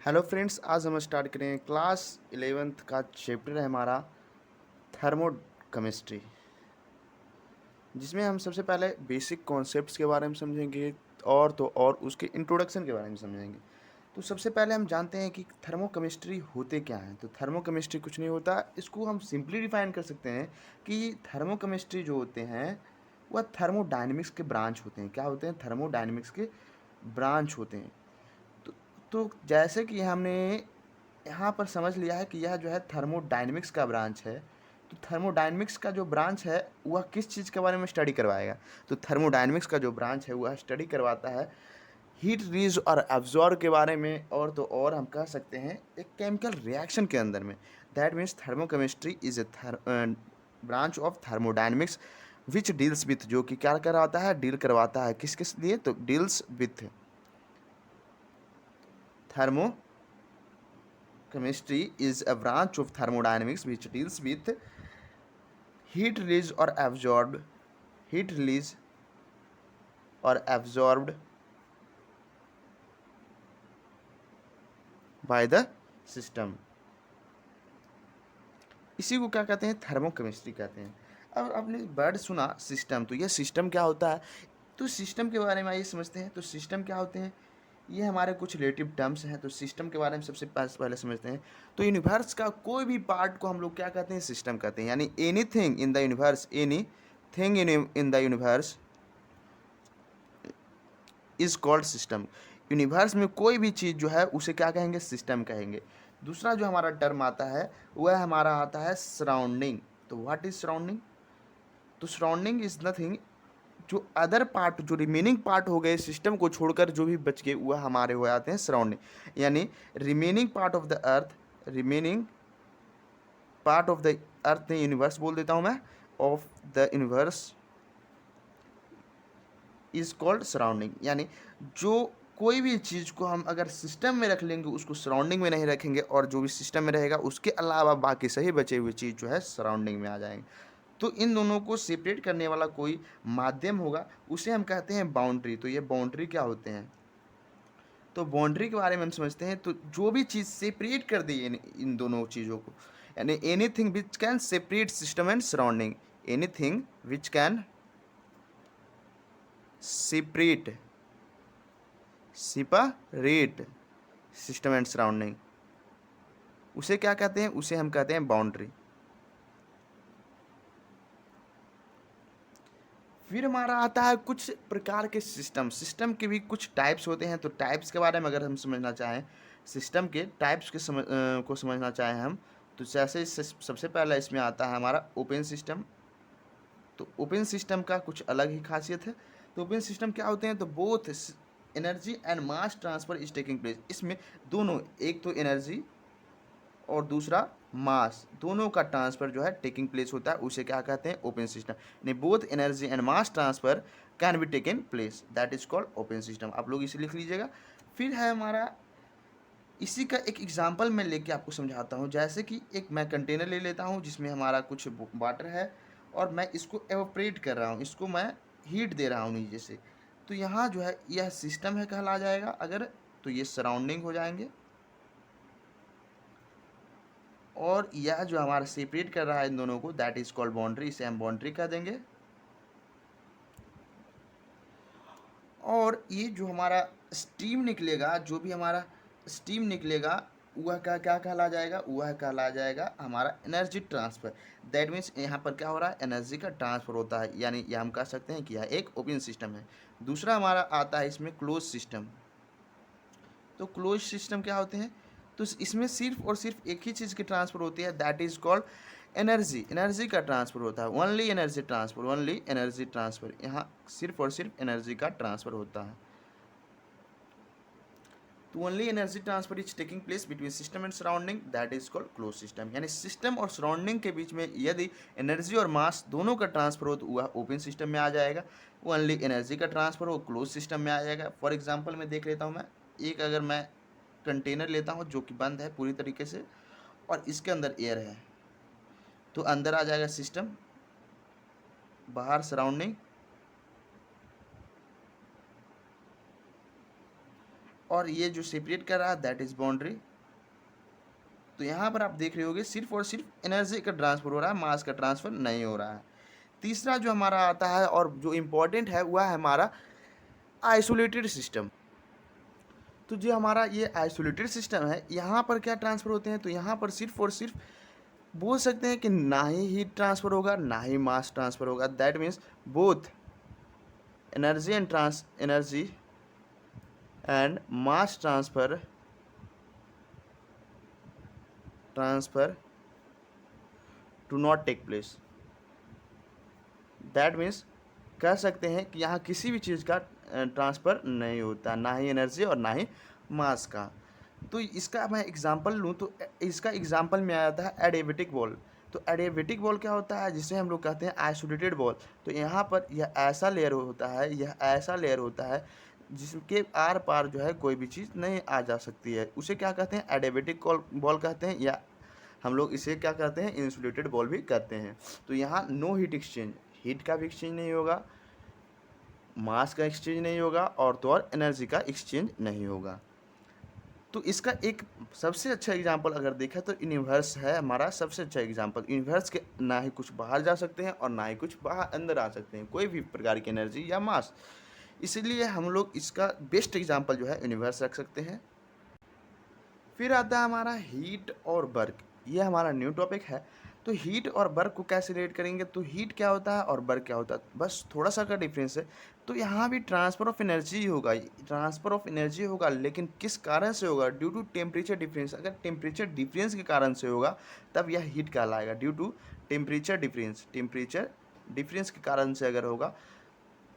Hello friends, आज हम start करें क्लास 11th का चैप्टर है हमारा थर्मो केमिस्ट्री, जिसमें हम सबसे पहले बेसिक कॉन्सेप्ट्स के बारे में समझेंगे और उसके इंट्रोडक्शन के बारे में समझेंगे। तो सबसे पहले हम जानते हैं कि थर्मो केमिस्ट्री होते क्या हैं। तो थर्मो केमिस्ट्री कुछ नहीं होता, इसको हम सिंपली डिफाइन कर सकते हैं कि थर्मो केमिस्ट्री जो होते हैं वह थर्मोडायनेमिक्स के ब्रांच होते हैं। क्या होते हैं? थर्मोडायनेमिक्स के ब्रांच होते हैं। तो तो जैसे कि हमने यहाँ पर समझ लिया है कि यह जो है थर्मोडायनेमिक्स का ब्रांच है। तो थर्मोडायनेमिक्स का जो ब्रांच है वह किस चीज़ के बारे में स्टडी करवाएगा? तो थर्मोडायनेमिक्स का जो ब्रांच है वह स्टडी करवाता है हीट रिलीज और एब्जॉर्ब के बारे में, और तो और हम कह सकते हैं एक केमिकल रिएक्शन के अंदर में। That means thermochemistry is a branch of thermodynamics which deals with, जो कि क्या करवाता है? डील करवाता है किस किस लिए? तो deals with thermo chemistry is a branch of thermodynamics which deals with heat release or absorbed heat release or absorbed by the system। इसी को क्या कहते हैं? थर्मोकेमिस्ट्री कहते हैं। अब आपने वर्ड सुना सिस्टम, तो ये सिस्टम क्या होता है? तो सिस्टम के बारे में आइए समझते हैं। तो सिस्टम क्या होते हैं? ये हमारे कुछ रिलेटिव टर्म्स हैं। तो सिस्टम के बारे में सबसे पहले समझते हैं। तो यूनिवर्स का कोई भी पार्ट को हम लोग क्या कहते हैं? सिस्टम कहते हैं। यानी anything in the universe, any thing in the universe is called system. Universe में कोई भी चीज़ जो है उसे क्या कहेंगे? सिस्टम कहेंगे। दूसरा जो हमारा टर्म आता है वह हमारा आता है सराउंडिंग। तो व्हाट इज सराउंडिंग? तो सराउंडिंग इज नथिंग, जो अदर पार्ट, जो रिमेनिंग पार्ट हो गए सिस्टम को छोड़कर जो भी बच गए वह हमारे हो जाते हैं सराउंडिंग। यानी remaining part of the earth, remaining part of the earth नहीं, यूनिवर्स बोल देता हूँ मैं, of the universe is called surrounding. यानी जो कोई भी चीज़ को हम अगर सिस्टम में रख लेंगे उसको सराउंडिंग में नहीं रखेंगे, और जो भी सिस्टम में रहेगा उसके अलावा बाकी सही बचे हुए चीज़ जो है सराउंडिंग में आ जाएंगे। तो इन दोनों को सेपरेट करने वाला कोई माध्यम होगा, उसे हम कहते हैं बाउंड्री। तो ये बाउंड्री क्या होते हैं? तो बाउंड्री के बारे में हम समझते हैं। तो जो भी चीज़ सेपरेट कर दी इन दोनों चीज़ों को, यानी anything which can separate system and surrounding, anything which can separate separate system and surrounding, उसे क्या कहते हैं? उसे हम कहते हैं बाउंड्री। फिर हमारा आता है कुछ प्रकार के सिस्टम। सिस्टम के भी कुछ टाइप्स होते हैं। तो टाइप्स के बारे में अगर हम समझना चाहें, सिस्टम के टाइप्स के को समझना चाहें हम, तो जैसे सबसे पहला इसमें आता है हमारा ओपन सिस्टम। तो ओपन सिस्टम का कुछ अलग ही खासियत है। तो ओपन सिस्टम क्या होते हैं? तो both energy and mass transfer is taking place. इसमें दोनों, एक तो एनर्जी और दूसरा मास, दोनों का ट्रांसफर जो है टेकिंग प्लेस होता है, उसे क्या कहते हैं? Open system. यानी both energy and mass transfer can be taken place, that is called open system. आप लोग इसे लिख लीजिएगा। फिर है हमारा, इसी का एक एग्जांपल मैं लेके आपको समझाता हूँ। जैसे कि एक मैं कंटेनर ले लेता हूँ जिसमें हमारा कुछ वाटर है, और मैं इसको एवोपरेट कर रहा हूँ, इसको मैं हीट दे रहा हूँ नीचे से। तो यहाँ जो है यह सिस्टम है कहला जाएगा अगर, तो ये सराउंडिंग हो जाएंगे। और यह जो हमारा सेपरेट कर रहा है इन दोनों को, दैट इज कॉल्ड बाउंड्री, इसे हम बाउंड्री कह देंगे। और ये जो हमारा स्टीम निकलेगा, जो भी हमारा स्टीम निकलेगा, वह क्या क्या कहला जाएगा? वह कहला जाएगा हमारा एनर्जी ट्रांसफ़र। दैट मीन्स यहाँ पर क्या हो रहा है? एनर्जी का ट्रांसफ़र होता है। यानी यह हम कह सकते हैं कि यह एक ओपन सिस्टम है। दूसरा हमारा आता है इसमें क्लोज सिस्टम। तो क्लोज सिस्टम क्या होते हैं? तो इसमें सिर्फ और सिर्फ एक ही चीज़ की ट्रांसफ़र होती है, that is called energy. Energy का ट्रांसफ़र होता है, only energy transfer, only energy transfer. यहाँ सिर्फ और सिर्फ एनर्जी का ट्रांसफ़र होता है। तो only energy transfer is taking place between system and surrounding, that is called close system. यानी सिस्टम और सराउंडिंग के बीच में यदि एनर्जी और मास दोनों का ट्रांसफर हो तो वह ओपन सिस्टम में आ जाएगा। ओनली एनर्जी का ट्रांसफर हो क्लोज सिस्टम में आ जाएगा। फॉर एग्जाम्पल मैं देख लेता हूँ, मैं एक अगर मैं कंटेनर लेता हूँ जो कि बंद है पूरी तरीके से, और इसके अंदर एयर है, तो अंदर आ जाएगा सिस्टम, बाहर सराउंडिंग, और ये जो सेपरेट कर रहा है दैट इज बाउंड्री। तो यहाँ पर आप देख रहे होगे सिर्फ और सिर्फ एनर्जी का ट्रांसफर हो रहा है, मास का ट्रांसफर नहीं हो रहा है। तीसरा जो हमारा आता है और जो इम्पोर्टेंट है वह है हमारा आइसोलेटेड सिस्टम। तो जो हमारा ये आइसोलेटेड सिस्टम है, यहाँ पर क्या ट्रांसफ़र होते हैं, तो यहाँ पर सिर्फ और सिर्फ बोल सकते हैं कि ना ही हीट ट्रांसफ़र होगा ना ही मास ट्रांसफ़र होगा। That means both energy and mass transfer to not take place. That means कह सकते हैं कि यहाँ किसी भी चीज़ का ट्रांसफ़र नहीं होता, ना ही एनर्जी और ना ही मास का। तो इसका मैं एग्जांपल लूँ तो इसका एग्जांपल में आ जाता है एडियाबेटिक बॉल। तो एडियाबेटिक बॉल क्या होता है, जिसे हम लोग कहते हैं आइसोलेटेड बॉल। तो यहाँ पर यह ऐसा लेयर होता है जिसके आर पार जो है कोई भी चीज़ नहीं आ जा सकती है, उसे क्या कहते हैं एडियाबेटिक बॉल कहते हैं, या हम लोग इसे क्या कहते हैं इंसुलेटेड बॉल भी कहते हैं। तो यहाँ नो हीट एक्सचेंज, हीट का भी एक्सचेंज नहीं होगा, मास का एक्सचेंज नहीं होगा और तो और एनर्जी का एक्सचेंज नहीं होगा। तो इसका एक सबसे अच्छा एग्जांपल अगर देखा तो यूनिवर्स है हमारा सबसे अच्छा एग्जांपल। यूनिवर्स के ना ही कुछ बाहर जा सकते हैं और ना ही कुछ बाहर अंदर आ सकते हैं, कोई भी प्रकार की एनर्जी या मास। इसलिए हम लोग इसका बेस्ट एग्जांपल जो है यूनिवर्स रख सकते हैं। फिर आता है हमारा हीट और वर्क, ये हमारा न्यू टॉपिक है। तो हीट और वर्क को कैसे रिलेट करेंगे, तो हीट क्या होता है और वर्क क्या होता है, बस थोड़ा सा का डिफरेंस है। तो यहाँ भी ट्रांसफ़र ऑफ एनर्जी होगा, लेकिन किस कारण से होगा, ड्यू टू टेम्परेचर डिफरेंस। अगर टेम्परेचर डिफरेंस के कारण से होगा तब यह हीट कहलाएगा, ड्यू टू टेम्परेचर डिफरेंस के कारण से अगर होगा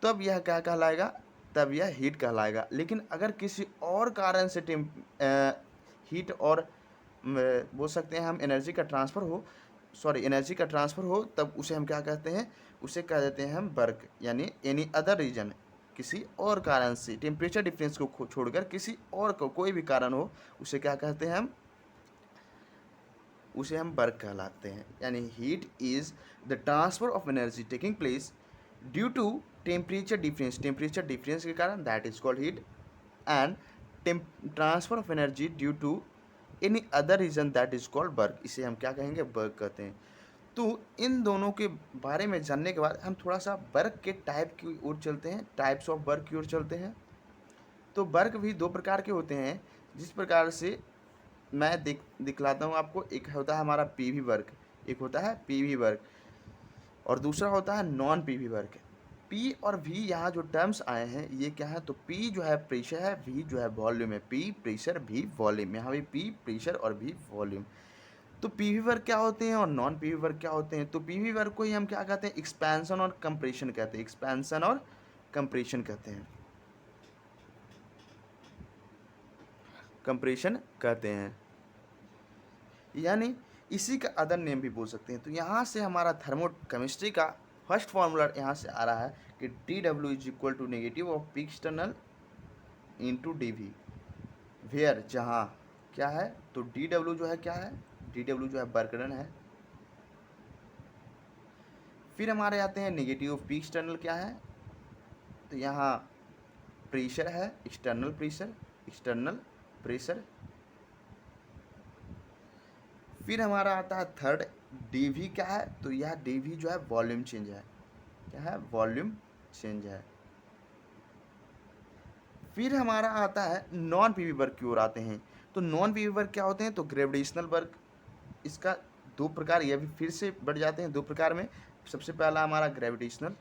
तब यह क्या कहलाएगा, तब यह हीट कहलाएगा। लेकिन अगर किसी और कारण से हीट और बोल सकते हैं हम एनर्जी का ट्रांसफ़र हो तब उसे हम क्या कहते हैं, उसे कह देते हैं हम वर्क, यानी एनी अदर रीजन, किसी और कारण से टेम्परेचर डिफरेंस को छोड़कर किसी और को कोई भी कारण हो उसे क्या कहते हैं उसे हम वर्क कहलाते हैं। यानी heat is the transfer of energy taking place due to temperature difference के कारण, that is called heat, and transfer of energy due to any other reason, that is called work, इसे हम क्या कहेंगे वर्क कहते हैं। तो इन दोनों के बारे में जानने के बाद हम थोड़ा सा वर्क के टाइप की ओर चलते हैं, टाइप्स ऑफ वर्क की ओर चलते हैं। तो वर्क भी दो प्रकार के होते हैं, जिस प्रकार से मैं दिखलाता हूँ आपको। एक होता है हमारा पीवी वर्क, और दूसरा होता है नॉन पीवी वर्क। पी और वी यहाँ जो टर्म्स आए हैं ये क्या है, तो पी जो है प्रेशर है, वी जो है वॉल्यूम है। पी प्रेशर, वी वॉल्यूम, यहाँ भी पी प्रेशर और वी वॉल्यूम। तो पीवी वर्क क्या होते हैं और नॉन पीवी वर्क क्या होते हैं, तो पीवी वर्क को ही हम क्या कहते हैं एक्सपेंशन और कंप्रेशन कहते हैं, यानी इसी का अदर नेम भी बोल सकते हैं। तो यहाँ से हमारा थर्मोकेमिस्ट्री का फर्स्ट फार्मूला यहाँ से आ रहा है कि T W is equal to negative of P external into d V, where जहाँ क्या है, तो डी डब्ल्यू जो है क्या है, डी डब्ल्यू जो है वर्क डन है। फिर हमारे आते हैं नेगेटिव ऑफ पी एक्सटर्नल क्या है, तो यहाँ प्रेशर है, एक्सटर्नल प्रेशर। फिर हमारा आता है थर्ड डीवी क्या है, तो यह डीवी जो है वॉल्यूम चेंज है, क्या है वॉल्यूम चेंज है। फिर हमारा आता है नॉन पीवी वर्क की ओर आते हैं। तो नॉन पीवी वर्क क्या होते हैं, तो ग्रेविटेशनल वर्क, इसका दो प्रकार, ये भी फिर से बढ़ जाते हैं दो प्रकार में। सबसे पहला हमारा gravitational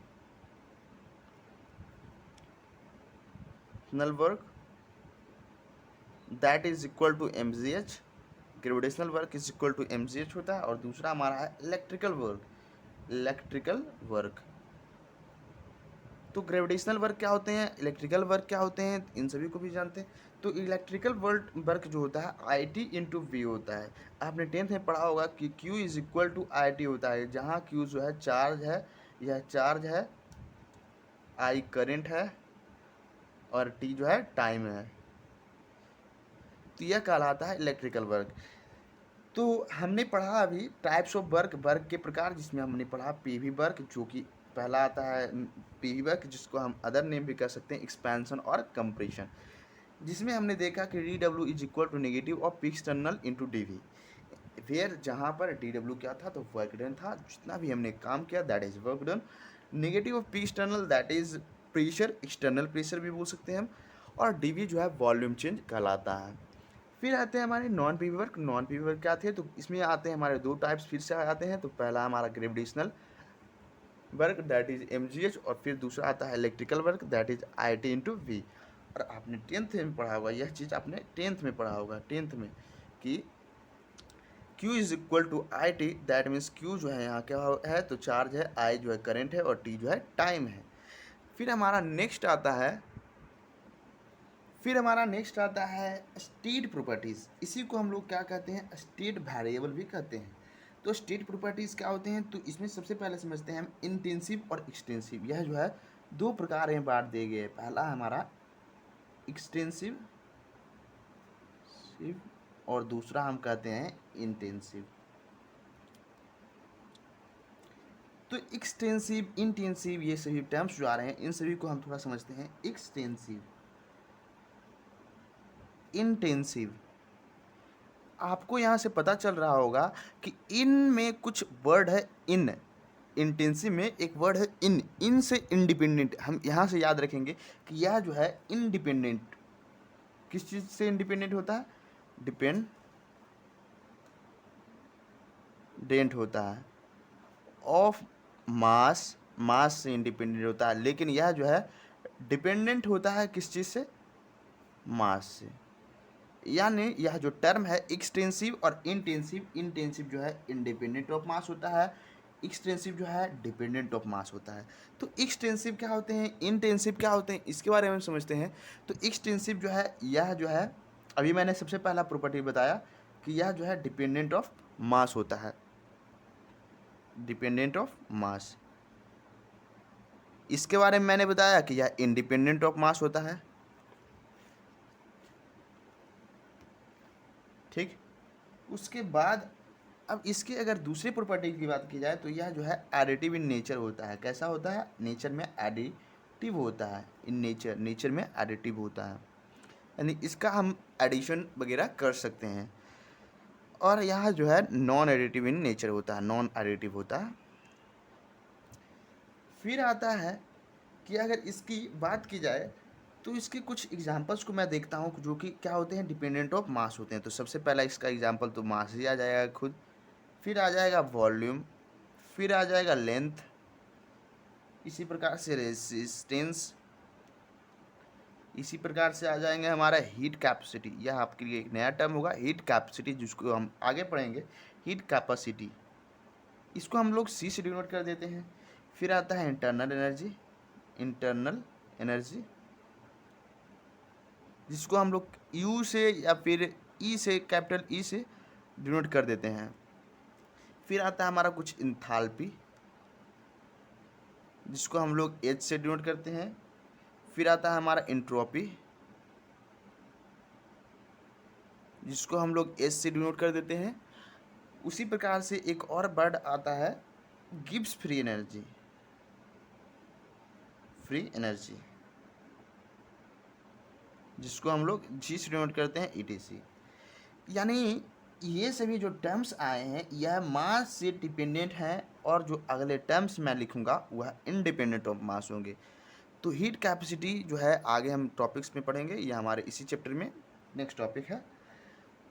work, that is equal to mgh, gravitational work is equal to mgh होता है। और दूसरा हमारा है इलेक्ट्रिकल वर्क। तो ग्रेविटेशनल वर्क क्या होते हैं, इलेक्ट्रिकल वर्क क्या होते हैं, इन सभी को भी जानते हैं। तो इलेक्ट्रिकल वर्क जो होता है आई टी इंटू वी होता है। आपने 10th में पढ़ा होगा कि Q is equal to I t होता है, जहाँ Q जो है चार्ज है, यह चार्ज है, I करंट है और T जो है टाइम है। तो यह कहलाता है इलेक्ट्रिकल वर्क। तो हमने पढ़ा अभी टाइप्स ऑफ वर्क के प्रकार, जिसमें हमने पढ़ा पीवी वर्क, जो कि पहला आता है पीवी वर्क, जिसको हम अदर नेम भी कह सकते हैं एक्सपेंशन और कंप्रेशन। जिसमें हमने देखा कि D W is equal to negative of P external into d V. फिर जहाँ पर डी डब्ल्यू क्या था, तो वर्क डन था, जितना भी हमने काम किया that is work done. Negative of P external that is pressure, external pressure भी बोल सकते हैं हम, और डी वी जो है वॉल्यूम चेंज कहलाता है। फिर आते हैं हमारे non P V work. Non P V work क्या थे, तो इसमें आते हैं हमारे दो टाइप्स फिर से आते हैं। तो पहला हमारा gravitational work that is m g h, और फिर दूसरा आता है electrical work that is I t into V. और आपने टेंथ में पढ़ा होगा, यह चीज़ आपने टेंथ में पढ़ा होगा, टेंथ में कि Q is equal to I t, that means Q जो है यहाँ क्या है, तो चार्ज है, I जो है करंट है, और T जो है टाइम है। फिर हमारा नेक्स्ट आता है स्टेट प्रॉपर्टीज़। इसी को हम लोग क्या कहते हैं, स्टेट वेरिएबल भी कहते हैं। तो स्टेट प्रॉपर्टीज़ क्या होते हैं, तो इसमें सबसे पहले समझते हैं हम इंटेंसिव और एक्सटेंसिव। यह जो है दो प्रकार में बांट दिए गए। पहला हमारा एक्सटेंसिव और दूसरा हम कहते हैं इंटेंसिव। तो एक्सटेंसिव, इंटेंसिव, ये सभी टर्म्स जो आ रहे हैं, इन सभी को हम थोड़ा समझते हैं। एक्सटेंसिव, इंटेंसिव, आपको यहाँ से पता चल रहा होगा कि इन में कुछ वर्ड है इन, इंटेंसिव में एक वर्ड है इन, इन से इंडिपेंडेंट। हम यहाँ से याद रखेंगे कि यह जो है इंडिपेंडेंट, किस चीज़ से इंडिपेंडेंट होता है, डिपेंडेंट होता है ऑफ मास, मास से इंडिपेंडेंट होता है। लेकिन यह जो है डिपेंडेंट होता है किस चीज़ से, मास से। यानी यह जो टर्म है एक्सटेंसिव और इंटेंसिव, इंटेंसिव जो है इंडिपेंडेंट ऑफ मास होता है, एक्सटेंसिव जो है डिपेंडेंट ऑफ मास होता है। तो एक्सटेंसिव क्या होते हैं, इंटेंसिव क्या होते हैं, इसके बारे में समझते हैं। तो एक्सटेंसिव जो है, यह जो है अभी मैंने सबसे पहला प्रॉपर्टी बताया कि यह जो है डिपेंडेंट ऑफ मास होता है, डिपेंडेंट ऑफ मास। इसके बारे में मैंने बताया कि यह इंडिपेंडेंट ऑफ मास होता है। ठीक, उसके बाद अब इसके अगर दूसरी प्रॉपर्टी की बात की जाए तो यह जो है एडिटिव इन नेचर होता है। कैसा होता है, नेचर में एडिटिव होता है, इन नेचर, नेचर में एडिटिव होता है, यानी इसका हम एडिशन वगैरह कर सकते हैं। और यह जो है नॉन एडिटिव इन नेचर होता है, नॉन एडिटिव होता है। फिर आता है कि अगर इसकी बात की जाए तो इसके कुछ एग्जांपल्स को मैं देखता हूँ जो कि क्या होते हैं, डिपेंडेंट ऑफ मास होते हैं। तो सबसे पहला इसका एग्जांपल तो मास ही आ जाएगा खुद, फिर आ जाएगा वॉल्यूम, फिर आ जाएगा लेंथ, इसी प्रकार से रेजिस्टेंस, इसी प्रकार से आ जाएंगे हमारा हीट कैपेसिटी। यह आपके लिए एक नया टर्म होगा, हीट कैपेसिटी, जिसको हम आगे पढ़ेंगे। हीट कैपेसिटी, इसको हम लोग सी से डिनोट कर देते हैं। फिर आता है इंटरनल एनर्जी, इंटरनल एनर्जी, जिसको हम लोग यू से या फिर ई से, कैपिटल ई से डिनोट कर देते हैं। फिर आता है हमारा कुछ इंथाल्पी, जिसको हम लोग एच से डिनोट करते हैं। फिर आता है हमारा एंट्रोपी, जिसको हम लोग एस से डिनोट कर देते हैं। उसी प्रकार से एक और वर्ड आता है Gibbs free energy, free energy, जिसको हम लोग जी से डिनोट करते हैं ईटीसी। यानी ये सभी जो टर्म्स आए हैं यह मास से डिपेंडेंट हैं, और जो अगले टर्म्स मैं लिखूंगा वह इंडिपेंडेंट ऑफ मास होंगे। तो हीट कैपेसिटी जो है आगे हम टॉपिक्स में पढ़ेंगे, यह हमारे इसी चैप्टर में नेक्स्ट टॉपिक है।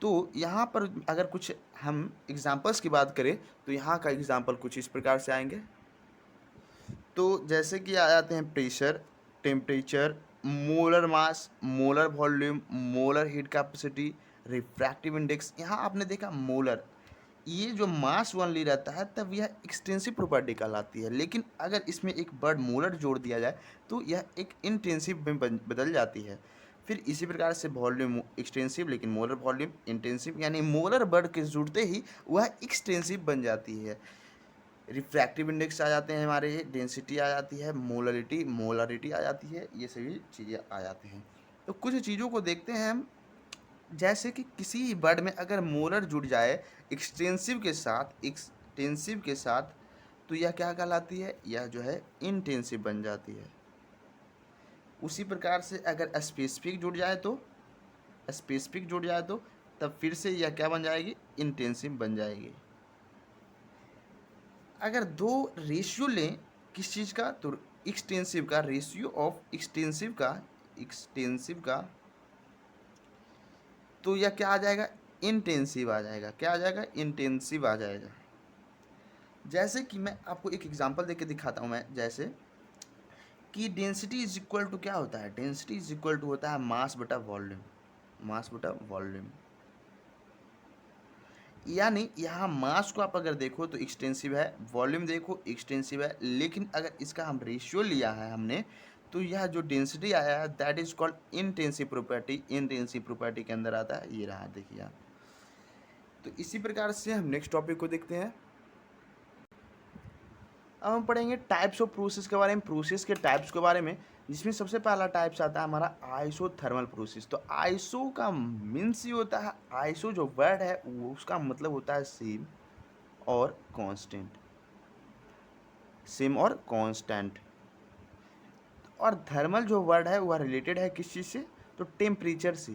तो यहाँ पर अगर कुछ हम एग्जांपल्स की बात करें तो यहाँ का एग्जांपल कुछ इस प्रकार से आएंगे। तो जैसे कि आ जाते हैं pressure, temperature, molar mass, molar volume, molar heat capacity, refractive index. यहाँ आपने देखा मोलर, ये जो मास ओनली रहता है तब यह एक्सटेंसिव प्रॉपर्टी कहलाती है, लेकिन अगर इसमें एक वर्ड मोलर जोड़ दिया जाए तो यह एक इंटेंसिव में बदल जाती है। फिर इसी प्रकार से वॉल्यूम एक्सटेंसिव, लेकिन मोलर वॉल्यूम इंटेंसिव, यानी मोलर वर्ड के जुड़ते ही वह एक्सटेंसिव बन जाती है। रिफ्रैक्टिव इंडेक्स आ जाते हैं हमारे, डेंसिटी आ जाती है, मोलरिटी आ जाती है, ये सभी चीज़ें आ जाती हैं। तो कुछ चीज़ों को देखते हैं हम, जैसे कि किसी वर्ड में अगर मोलर जुड़ जाए एक्सटेंसिव के साथ तो यह क्या कहलाती है, यह जो है इंटेंसिव बन जाती है। उसी प्रकार से अगर स्पेसिफिक जुड़ जाए तो स्पेसिफिक जुड़ जाए तो तब फिर से यह क्या बन जाएगी, इंटेंसिव बन जाएगी। अगर दो रेशियो लें किस चीज़ का, तो एक्सटेंसिव का, रेशियो ऑफ एक्सटेंसिव का, तो यह क्या आ जाएगा, इंटेंसिव आ जाएगा। क्या आ जाएगा, इंटेंसिव आ जाएगा। जैसे कि मैं आपको एक एग्जांपल देके दिखाता हूँ मैं, जैसे कि डेंसिटी इज इक्वल टू क्या होता है, डेंसिटी इज इक्वल टू होता है मास बटा वॉल्यूम, मास बटा वॉल्यूम। यानी यहाँ मास को आप अगर देखो तो एक्सटेंसिव है, वॉल्यूम देखो एक्सटेंसिव है, लेकिन अगर इसका हम रेशियो लिया है हमने, तो यह जो डेंसिटी आया है that is called intensive property. Intensive property के अंदर आता है, ये रहा देखिए आप। तो इसी प्रकार से हम नेक्स्ट टॉपिक को देखते हैं। अब हम पढ़ेंगे टाइप्स ऑफ प्रोसेस के बारे में, प्रोसेस के टाइप्स के बारे में, जिसमें सबसे पहला टाइप्स आता है हमारा आइसोथर्मल प्रोसेस। तो आइसो का मीन्स ये होता है, आइसो जो वर्ड है वो उसका मतलब होता है सेम और कांस्टेंट, सेम और कांस्टेंट। और थर्मल जो वर्ड है वह रिलेटेड है किस चीज़ से, तो टेम्परेचर से।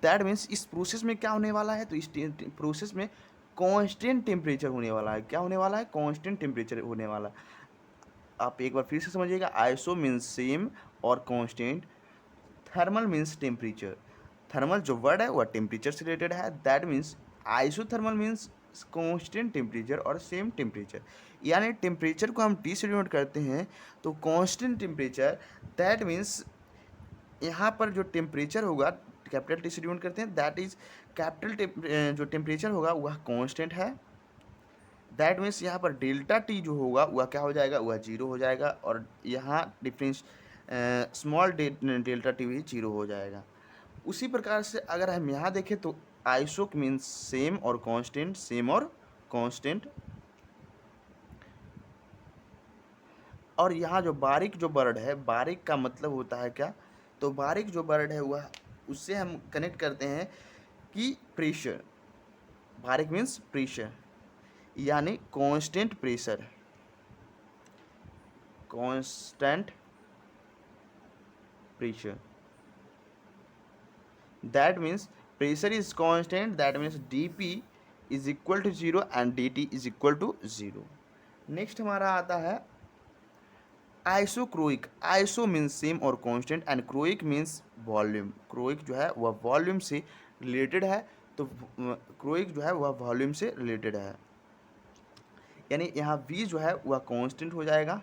दैट मीन्स इस प्रोसेस में क्या होने वाला है, तो इस प्रोसेस में कांस्टेंट टेम्परेचर होने वाला है। क्या होने वाला है, कांस्टेंट टेम्परेचर होने वाला है। आप एक बार फिर से समझिएगा, आइसो मीन्स सेम और constant, thermal means temperature. Thermal जो वर्ड है वह टेम्परेचर से रिलेटेड है, that means isothermal means constant temperature और सेम टेम्परेचर। यानी टेम्परेचर को हम टी से डिनोट करते हैं, तो कांस्टेंट टेम्परेचर, दैट मीन्स यहाँ पर जो टेम्परेचर होगा कैपिटल टी से डिनोट करते हैं, दैट इज कैपिटल जो टेम्परेचर होगा वह कांस्टेंट है। दैट मीन्स यहाँ पर डेल्टा टी जो होगा वह क्या हो जाएगा, वह जीरो हो जाएगा, और यहाँ डिफरेंस स्मॉल डेल्टा टी भी जीरो हो जाएगा। उसी प्रकार से अगर हम यहाँ देखें तो आइसो मीन्स सेम और कांस्टेंट, सेम और कांस्टेंट। और यहाँ जो बारीक जो वर्ड है, बारीक का मतलब होता है क्या, तो बारीक जो वर्ड है वह उससे हम कनेक्ट करते हैं कि प्रेशर। बारीक मीन्स प्रेशर, यानी constant pressure, constant pressure. That means pressure is constant, that means dp is equal to zero and dt is equal to zero. Next हमारा आता है आइसोक्रोइक। आइसो मीन्स सेम और constant and choric means volume. Choric जो है वह volume से related है, तो क्रोइक जो है वह वॉल्यूम से रिलेटेड है। यानी यहाँ v जो है वह कांस्टेंट हो जाएगा,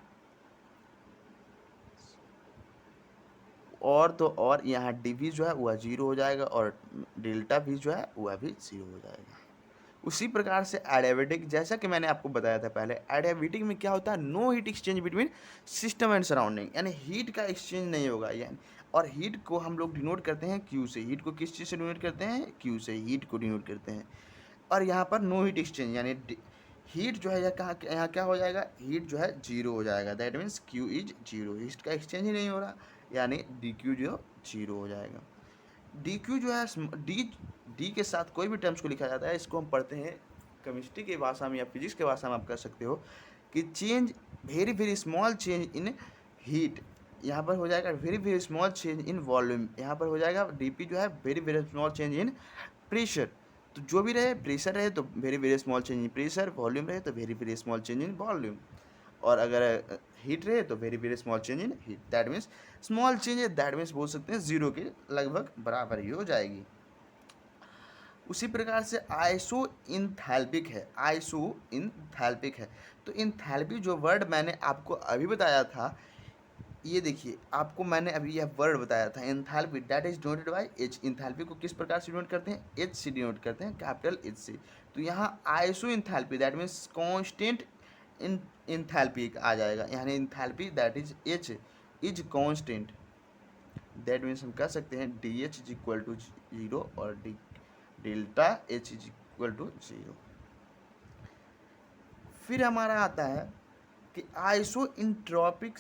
और तो और यहाँ dv जो है वह जीरो हो जाएगा, और डेल्टा v जो है वह भी जीरो हो जाएगा। उसी प्रकार से एडियाबेटिक, जैसा कि मैंने आपको बताया था पहले, एडियाबेटिक में क्या होता है, no heat exchange between system and surrounding, यानी हीट का एक्सचेंज नहीं होगा। यानी और हीट को हम लोग डिनोट करते हैं क्यू से। हीट को किस चीज़ से डिनोट करते हैं, क्यू से हीट को डिनोट करते हैं। और यहाँ पर नो हीट एक्सचेंज, यानी हीट जो है यहाँ क्या हो जाएगा, हीट जो है जीरो हो जाएगा। That means Q is zero, heat का एक्सचेंज ही नहीं हो रहा, यानी डी क्यू जो जीरो हो जाएगा। डी क्यू जो है डी के साथ कोई भी टर्म्स को लिखा जाता है, इसको हम पढ़ते हैं केमिस्ट्री की भाषा में या फिजिक्स की भाषा में आप कह सकते हो कि change, very very small change in heat, यहाँ पर हो जाएगा very very small change in volume, यहाँ पर हो जाएगा डीपी जो है very very small change in pressure. तो जो भी रहे, प्रेशर रहे तो very very small change in pressure, volume रहे तो very very small change in volume, और अगर हीट रहे तो very very small change in heat. That means small change है, दैट मीन्स बोल सकते हैं जीरो के लगभग बराबर ही हो जाएगी। उसी प्रकार से आइसो इंथैल्पिक है, आइसो इंथैल्पिक है। तो इंथैल्पी जो वर्ड मैंने आपको अभी बताया था, ये देखिए आपको मैंने अभी यह वर्ड बताया था enthalpy, that is denoted by H. Enthalpy को किस प्रकार से डिनोट करते हैं, एच से डिनोट करते हैं, कैपिटल एच से। तो यहाँ iso enthalpy that means constant in enthalpy आ जाएगा, यानी enthalpy that is H is constant. That means हम कह सकते हैं d H is equal to zero और d delta H is equal to zero. फिर हमारा आता है कि iso entropic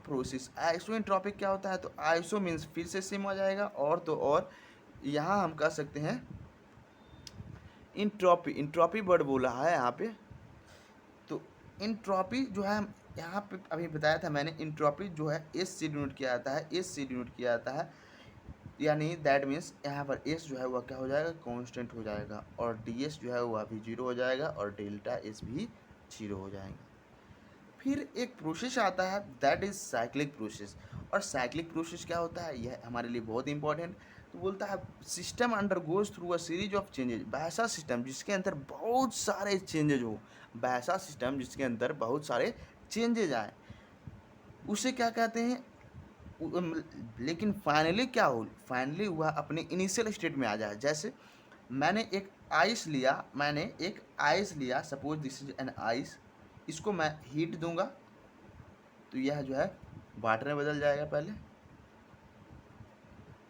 process. Iso entropic क्या होता है, तो आइसो मीन्स फिर से सेम हो जाएगा, और तो और यहाँ हम कह सकते हैं इंट्रोपी, इंट्रोपी वर्ड बोला है यहाँ पे। तो इंट्रोपी जो है यहाँ पे अभी बताया था मैंने, इंट्रोपी जो है एस से डिनोट किया जाता है, एस से डिनोट किया जाता है। यानी दैट मीन्स यहाँ पर एस जो है वह क्या हो जाएगा, कांस्टेंट हो जाएगा, और डी एस जो है वह भी जीरो हो जाएगा, और डेल्टा एस भी जीरो हो जाएगा। फिर एक प्रोसेस आता है दैट इज साइक्लिक प्रोसेस। और साइक्लिक प्रोसेस क्या होता है, यह हमारे लिए बहुत इंपॉर्टेंट। तो बोलता है system under goes through a series of changes. वैसा सिस्टम जिसके अंदर बहुत सारे चेंजेज हो, वैसा सिस्टम जिसके अंदर बहुत सारे चेंजेज आए, उसे क्या कहते हैं। लेकिन फाइनली क्या हो, फाइनली वह अपने इनिशियल स्टेट में आ जाए। जैसे मैंने एक आइस लिया, suppose this is an ice, इसको मैं हीट दूंगा तो यह जो है वाटर में बदल जाएगा, पहले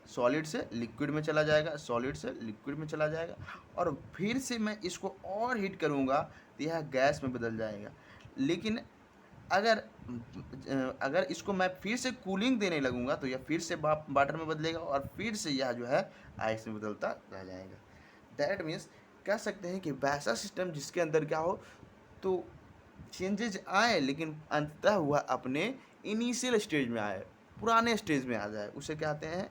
सॉलिड से लिक्विड में चला जाएगा, सॉलिड से लिक्विड में चला जाएगा, और फिर से मैं इसको और हीट करूँगा तो यह गैस में बदल जाएगा। लेकिन अगर अगर इसको मैं फिर से कूलिंग देने लगूंगा तो यह फिर से वाटर में बदलेगा, और फिर से यह जो है आइस में बदलता रह जाएगा। दैट मीन्स कह सकते हैं कि वैसा सिस्टम जिसके अंदर क्या हो, तो चेंजेज आए लेकिन अंततः हुआ अपने इनिशियल स्टेज में आए, पुराने स्टेज में आ जाए, उसे कहते हैं,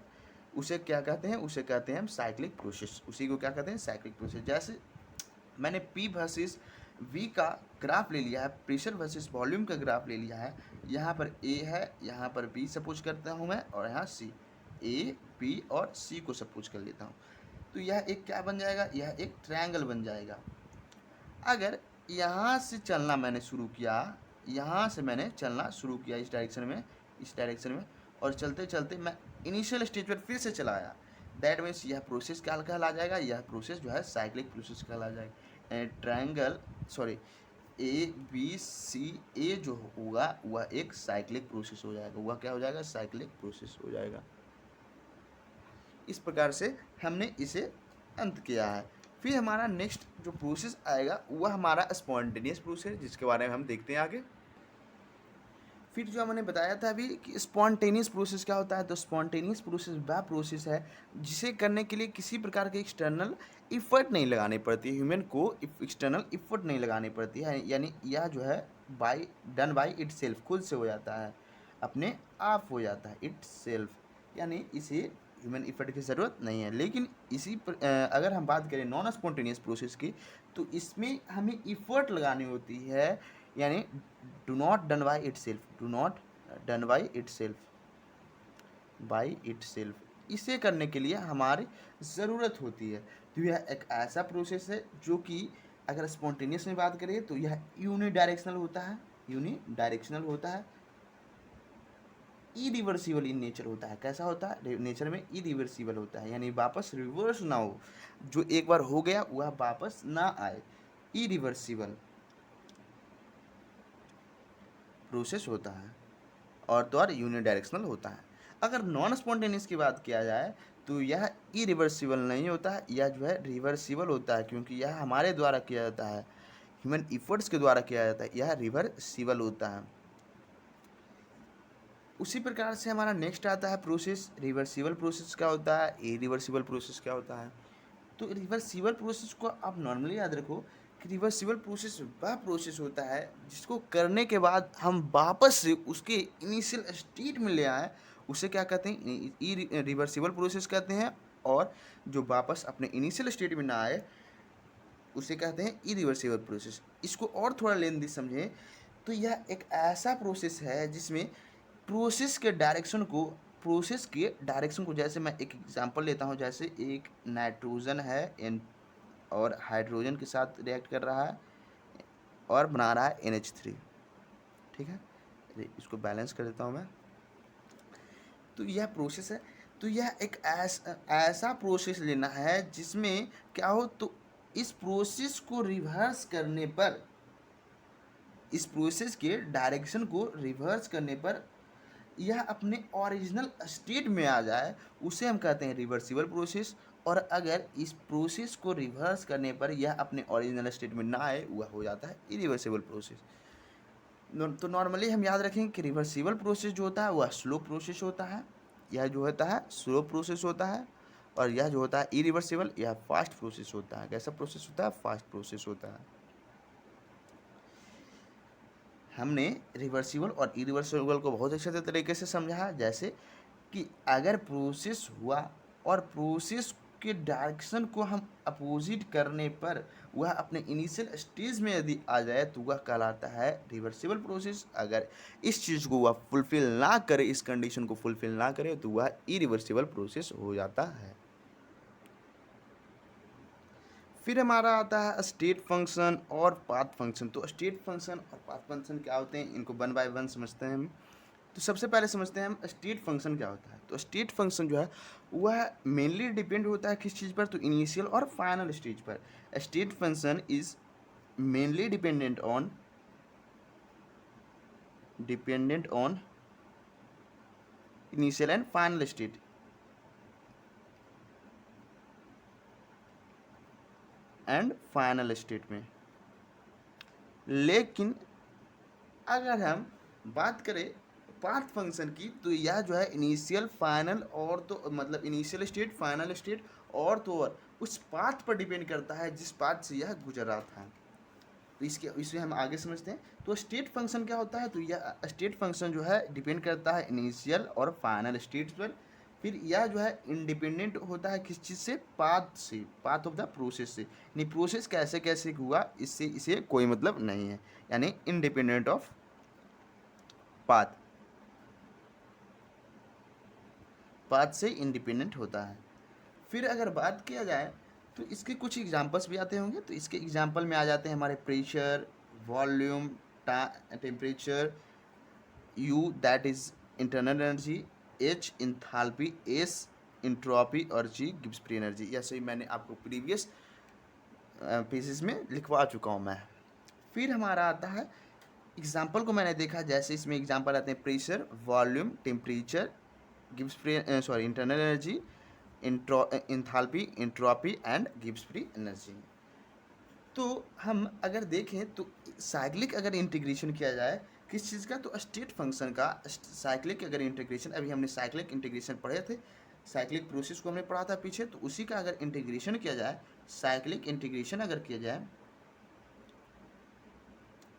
उसे क्या कहते हैं, उसे कहते हैं हम साइक्लिक प्रोसेस। उसी को क्या कहते हैं, साइक्लिक प्रोसेस। जैसे मैंने P वर्सेस V का ग्राफ ले लिया है, प्रेशर वर्सेस वॉल्यूम का ग्राफ ले लिया है। यहाँ पर A है, यहाँ पर B सपोज करता हूँ मैं, और यहाँ C, A B और C को सपोज कर लेता हूँ। तो यह एक क्या बन जाएगा, यह एक ट्रायंगल बन जाएगा। अगर यहाँ से चलना मैंने शुरू किया, यहाँ से मैंने चलना शुरू किया इस डायरेक्शन में, और चलते चलते मैं इनिशियल स्टेज पर फिर से चला आया, दैट मीन्स यह प्रोसेस क्या कहला जाएगा, यह प्रोसेस जो है साइक्लिक प्रोसेस कहला जाएगा। Triangle sorry A B C A जो होगा वह एक साइक्लिक प्रोसेस हो जाएगा, वह क्या हो जाएगा, साइक्लिक प्रोसेस हो जाएगा। इस प्रकार से हमने इसे अंत किया है। फिर हमारा नेक्स्ट जो प्रोसेस आएगा वह हमारा स्पॉन्टेनियस प्रोसेस, जिसके बारे में हम देखते हैं आगे। फिर जो मैंने बताया था अभी कि स्पॉन्टेनियस प्रोसेस क्या होता है, तो स्पॉन्टेनियस प्रोसेस वह प्रोसेस है जिसे करने के लिए किसी प्रकार के एक्सटर्नल इफर्ट नहीं लगानी पड़ती, ह्यूमन को एक्सटर्नल इफर्ट नहीं लगानी पड़ती है, यानी यह जो है डन बाई इट सेल्फ, खुद से हो जाता है, अपने आप हो जाता है, इट सेल्फ, यानी इसे ह्यूमन इफर्ट की ज़रूरत नहीं है। लेकिन अगर हम बात करें नॉन स्पॉन्टेनियस प्रोसेस की, तो इसमें हमें इफर्ट लगानी होती है, यानी do not done by it self, do not done by it self, by it self, इसे करने के लिए हमारी ज़रूरत होती है। तो यह एक ऐसा प्रोसेस है जो कि अगर स्पॉन्टेनियस में बात करें तो यह यूनिडायरेक्शनल होता है, यूनिडायरेक्शनल होता है, इरिवर्सिबल इन नेचर होता है। कैसा होता है, नेचर में इरिवर्सिबल होता है, यानी वापस रिवर्स ना हो, जो एक बार हो गया वह वापस ना आए, इरिवर्सिबल प्रोसेस होता है, और द्वारा यूनिडायरेक्शनल होता है। अगर नॉन स्पॉन्टेनियस की बात किया जाए तो यह इरिवर्सिबल नहीं होता है, यह जो है रिवर्सिबल होता है, क्योंकि यह हमारे द्वारा किया जाता है, ह्यूमन इफर्ट्स के द्वारा किया जाता है, यह रिवर्सिबल होता है। उसी प्रकार से हमारा नेक्स्ट आता है प्रोसेस, रिवर्सिबल प्रोसेस क्या होता है, इरिवर्सिबल प्रोसेस क्या होता है। तो रिवर्सिबल प्रोसेस को आप नॉर्मली याद रखो कि रिवर्सिबल प्रोसेस वह प्रोसेस होता है जिसको करने के बाद हम वापस से उसके इनिशियल स्टेट में ले आए, उसे क्या कहते हैं, रिवर्सिबल प्रोसेस कहते हैं। और जो वापस अपने इनिशियल स्टेट में ना आए उसे कहते हैं इरिवर्सिबल प्रोसेस। इसको और थोड़ा लेंदी समझें तो यह एक ऐसा प्रोसेस है जिसमें प्रोसेस के डायरेक्शन को, जैसे मैं एक एग्जांपल लेता हूँ, जैसे एक नाइट्रोजन है एन और हाइड्रोजन के साथ रिएक्ट कर रहा है और बना रहा है NH3, ठीक है, इसको बैलेंस कर देता हूँ मैं। तो यह प्रोसेस है, तो यह एक ऐसा प्रोसेस लेना है जिसमें क्या हो, तो इस प्रोसेस को रिवर्स करने पर, इस प्रोसेस के डायरेक्शन को रिवर्स करने पर यह अपने ओरिजिनल स्टेट में आ जाए, उसे हम कहते हैं रिवर्सिबल प्रोसेस। और अगर इस प्रोसेस को रिवर्स करने पर यह अपने ओरिजिनल स्टेट में ना आए, वह हो जाता है इरिवर्सिबल प्रोसेस। तो नॉर्मली हम याद रखें कि रिवर्सिबल प्रोसेस जो होता है वह स्लो प्रोसेस होता है, यह जो होता है स्लो प्रोसेस होता है, और यह जो होता है इरिवर्सिबल यह फास्ट प्रोसेस होता है। कैसा प्रोसेस होता है, फास्ट प्रोसेस होता है। हमने रिवर्सिबल और इरिवर्सिबल को बहुत अच्छे तरीके से समझा, जैसे कि अगर प्रोसेस हुआ और प्रोसेस के डायरेक्शन को हम अपोजिट करने पर वह अपने इनिशियल स्टेज में यदि आ जाए तो वह कहलाता है रिवर्सिबल प्रोसेस। अगर इस चीज़ को वह फुलफिल ना करे, इस कंडीशन को फुलफिल ना करे, तो वह इरिवर्सिबल प्रोसेस हो जाता है। फिर हमारा आता है स्टेट फंक्शन और पाथ फंक्शन। तो स्टेट फंक्शन और पाथ फंक्शन क्या होते हैं, इनको वन बाय वन समझते हैं हम। तो सबसे पहले समझते हैं हम स्टेट फंक्शन क्या होता है। तो स्टेट फंक्शन जो है वह मेनली डिपेंड होता है किस चीज़ पर, तो इनिशियल और फाइनल स्टेज पर। State function is mainly dependent on initial and final state. में लेकिन अगर हम बात करें पाथ फंक्शन की, तो यह जो है इनिशियल फाइनल और तो मतलब इनिशियल स्टेट, फाइनल स्टेट और तो और उस पाथ पर डिपेंड करता है जिस पाथ से यह गुजरा था। तो इसे हम आगे समझते हैं। तो स्टेट फंक्शन क्या होता है, तो यह स्टेट फंक्शन जो है डिपेंड करता है इनिशियल और फाइनल स्टेट्स पर। फिर यह जो है इंडिपेंडेंट होता है किस चीज़ से, पाथ से, पाथ ऑफ द प्रोसेस से। यानी प्रोसेस कैसे कैसे हुआ इससे इसे कोई मतलब नहीं है, यानी इंडिपेंडेंट ऑफ पाथ से इंडिपेंडेंट होता है। फिर अगर बात किया जाए तो इसके कुछ एग्जांपल्स भी आते होंगे। तो इसके एग्जांपल में आ जाते हैं हमारे pressure, volume, temperature, U that is internal energy, H enthalpy, S entropy और G गिब्स फ्री एनर्जी। यह सही मैंने आपको प्रीवियस पेजेस में लिखवा चुका हूँ मैं। फिर हमारा आता है एग्जाम्पल को मैंने देखा, जैसे इसमें एग्जाम्पल आते हैं pressure, volume, temperature, Gibbs free internal energy, enthalpy, entropy and Gibbs free energy. तो हम अगर देखें तो साइक्लिक अगर इंटीग्रेशन किया जाए किस चीज़ का, तो स्टेट फंक्शन का साइक्लिक अगर इंटीग्रेशन, अभी हमने साइक्लिक इंटीग्रेशन पढ़े थे, साइक्लिक प्रोसेस को हमने पढ़ा था पीछे, तो उसी का अगर इंटीग्रेशन किया जाए, साइक्लिक इंटीग्रेशन अगर किया जाए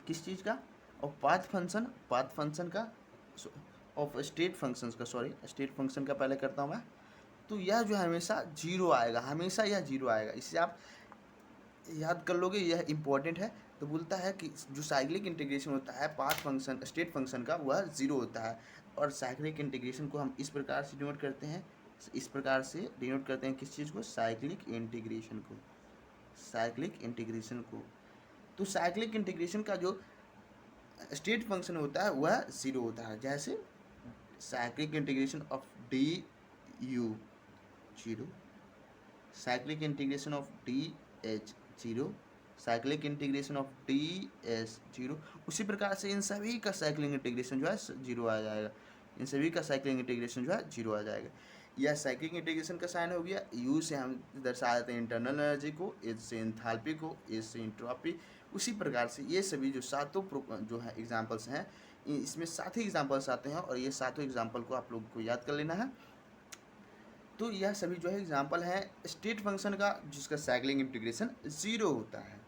किस चीज़ का, और पाथ फंक्शन का ऑफ स्टेट फंक्शंस का, सॉरी स्टेट फंक्शन का पहले करता हूँ मैं। तो यह जो है हमेशा जीरो आएगा, हमेशा यह जीरो आएगा। इससे आप याद कर लोगे, यह इंपॉर्टेंट है। तो बोलता है कि जो साइक्लिक इंटीग्रेशन होता है पाथ फंक्शन स्टेट फंक्शन का, वह जीरो होता है। और साइक्लिक इंटीग्रेशन को हम इस प्रकार से डिनोट करते हैं, किस चीज़ को, साइक्लिक इंटीग्रेशन को। तो साइक्लिक इंटीग्रेशन का जो स्टेट फंक्शन होता है वह जीरो होता है। जैसे cyclic integration of D you zero, cyclic integration of D H zero, cyclic integration of D S zero. उसी प्रकार से इन सभी का साइक्लिक इंटीग्रेशन जो है जीरो आ जाएगा, यह साइक्लिक इंटीग्रेशन का साइन हो गया। यू से हम दर्शा देते हैं इंटरनल एनर्जी को, एच से इंथैल्पी को, एस से इंट्रोपी। उसी प्रकार से ये सभी जो सातों जो है एग्जाम्पल्स हैं, इसमें 7 ही एग्जाम्पल्स आते हैं और ये 7 एग्जाम्पल को आप लोग को याद कर लेना है। तो यह सभी जो है एग्जाम्पल हैं स्टेट फंक्शन का जिसका साइक्लिक इंटीग्रेशन जीरो होता है।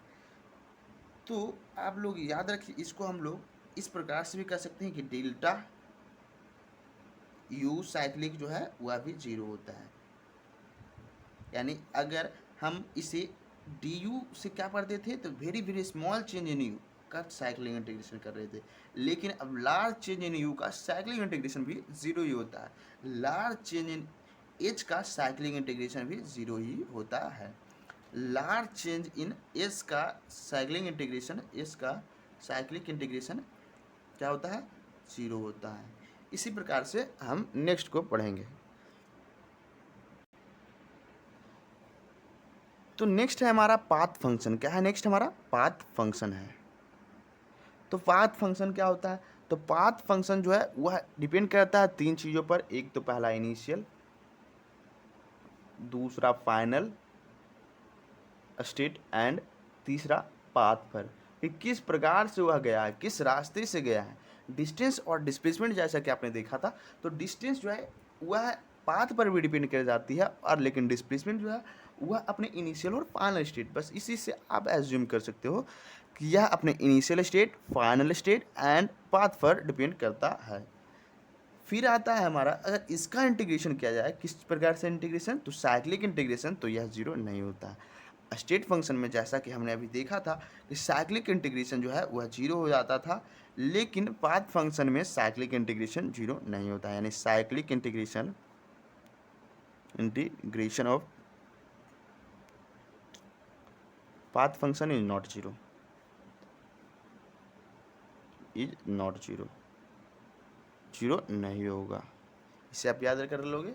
तो आप लोग याद रखिए, इसको हम लोग इस प्रकार से भी कह सकते हैं कि डेल्टा यू साइक्लिक जो है वह भी जीरो होता है। यानी अगर हम इसे डी यू से क्या पढ़ते थे, तो very very small change in you का साइक्लिक इंटीग्रेशन कर रहे थे, लेकिन अब लार्ज चेंज इन यू का साइक्लिक इंटीग्रेशन भी जीरो ही होता है। लार्ज चेंज इन एच का साइक्लिक इंटीग्रेशन भी जीरो ही होता है। लार्ज चेंज इन एस का साइक्लिक इंटीग्रेशन क्या होता है, जीरो होता है। इसी प्रकार से हम नेक्स्ट को पढ़ेंगे। तो नेक्स्ट है हमारा पाथ फंक्शन। क्या है नेक्स्ट, हमारा पाथ फंक्शन है। तो पाथ फंक्शन क्या होता है, तो पाथ फंक्शन जो है वह डिपेंड करता है 3 चीज़ों पर। एक तो पहला इनिशियल, दूसरा फाइनल स्टेट एंड तीसरा पाथ पर, कि किस प्रकार से वह गया है, किस रास्ते से गया है। डिस्टेंस और डिस्प्लेसमेंट जैसा कि आपने देखा था, तो डिस्टेंस जो है वह पाथ पर भी डिपेंड कर जाती है, और लेकिन डिस्प्लेसमेंट जो है वह अपने इनिशियल और फाइनल स्टेट, बस इसी से आप एज्यूम कर सकते हो कि यह अपने initial state, final state and path पर डिपेंड करता है। फिर आता है हमारा, अगर इसका इंटीग्रेशन किया जाए किस प्रकार से इंटीग्रेशन, तो साइक्लिक इंटीग्रेशन, तो यह जीरो नहीं होता है। स्टेट फंक्शन में जैसा कि हमने अभी देखा था कि साइक्लिक इंटीग्रेशन जो है वह जीरो हो जाता था, लेकिन पाथ फंक्शन में साइक्लिक इंटीग्रेशन जीरो नहीं होता है, यानी cyclic integration of path function is not zero, zero नहीं होगा। इसे आप याद कर लोगे।